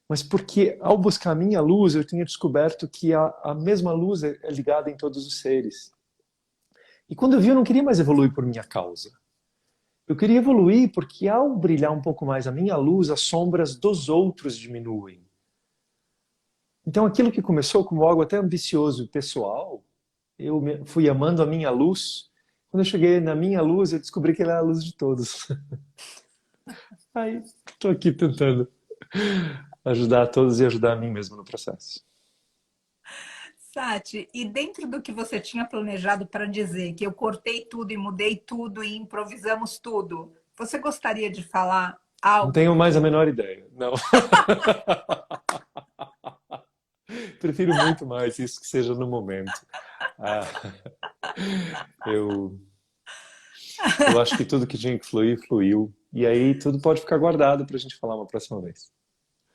Mas porque ao buscar a minha luz, eu tinha descoberto que a mesma luz é ligada em todos os seres. E quando eu vi, eu não queria mais evoluir por minha causa. Eu queria evoluir porque ao brilhar um pouco mais a minha luz, as sombras dos outros diminuem. Então aquilo que começou como algo até ambicioso e pessoal, fui amando a minha luz. Quando eu cheguei na minha luz, eu descobri que ela é a luz de todos. Aí, estou aqui tentando ajudar a todos e ajudar a mim mesmo no processo. Sati, e dentro do que você tinha planejado para dizer, que eu cortei tudo e mudei tudo e improvisamos tudo, você gostaria de falar Não algo tenho do mais a que... menor ideia. Não. Prefiro muito mais isso que seja no momento. Ah, eu, eu acho que tudo que tinha que fluir, fluiu. E aí tudo pode ficar guardado para a gente falar uma próxima vez.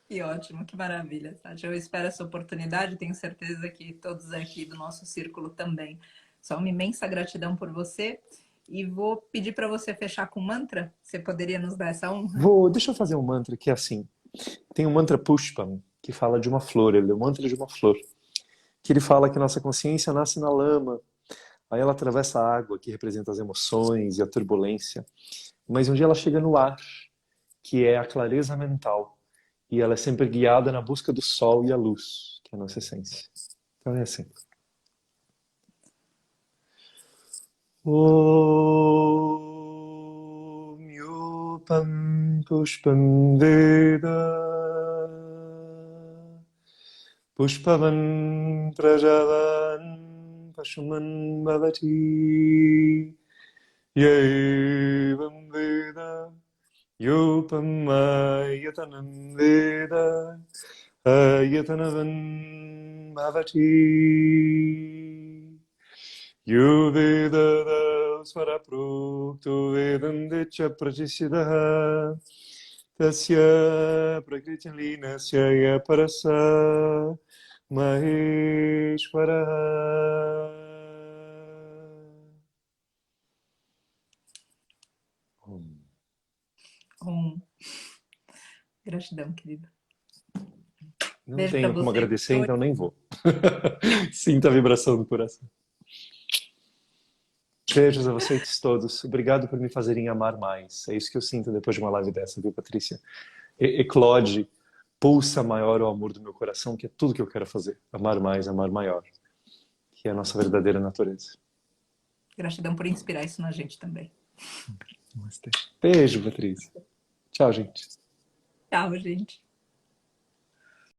Que ótimo, que maravilha, Sati. Eu espero essa oportunidade, tenho certeza que todos aqui do nosso círculo também. Só uma imensa gratidão por você e vou pedir para você fechar com um mantra. Você poderia nos dar essa honra? Deixa eu fazer um mantra que é assim. Tem um mantra Pushpam, que fala de uma flor, ele é o mantra de uma flor. Que ele fala que nossa consciência nasce na lama, aí ela atravessa a água, que representa as emoções e a turbulência, mas um dia ela chega no ar, que é a clareza mental, e ela é sempre guiada na busca do sol e a luz, que é a nossa essência. Então é assim. Om Yupam Pushpam Veda Pushpavan Prajavan Pashuman Bhavati Yevam Veda Yupam Ayatanam Veda Ayatanavan Bhavati Yo Veda Svaraprukto Vedam Decha Prajisiddha Tasya Prakriti Linasya Parasa Maheshwara. Gratidão, querida. Não Beijo para tenho como você. agradecer, então nem vou. Sinta a vibração do coração. Beijos a vocês todos. Obrigado por me fazerem amar mais. É isso que eu sinto depois de uma live dessa, viu, Patrícia? Eclode, pulsa maior o amor do meu coração, que é tudo que eu quero fazer. Amar mais, amar maior. Que é a nossa verdadeira natureza. Gratidão por inspirar isso na gente também. Beijo, Patrícia. Tchau, gente. Tchau, gente.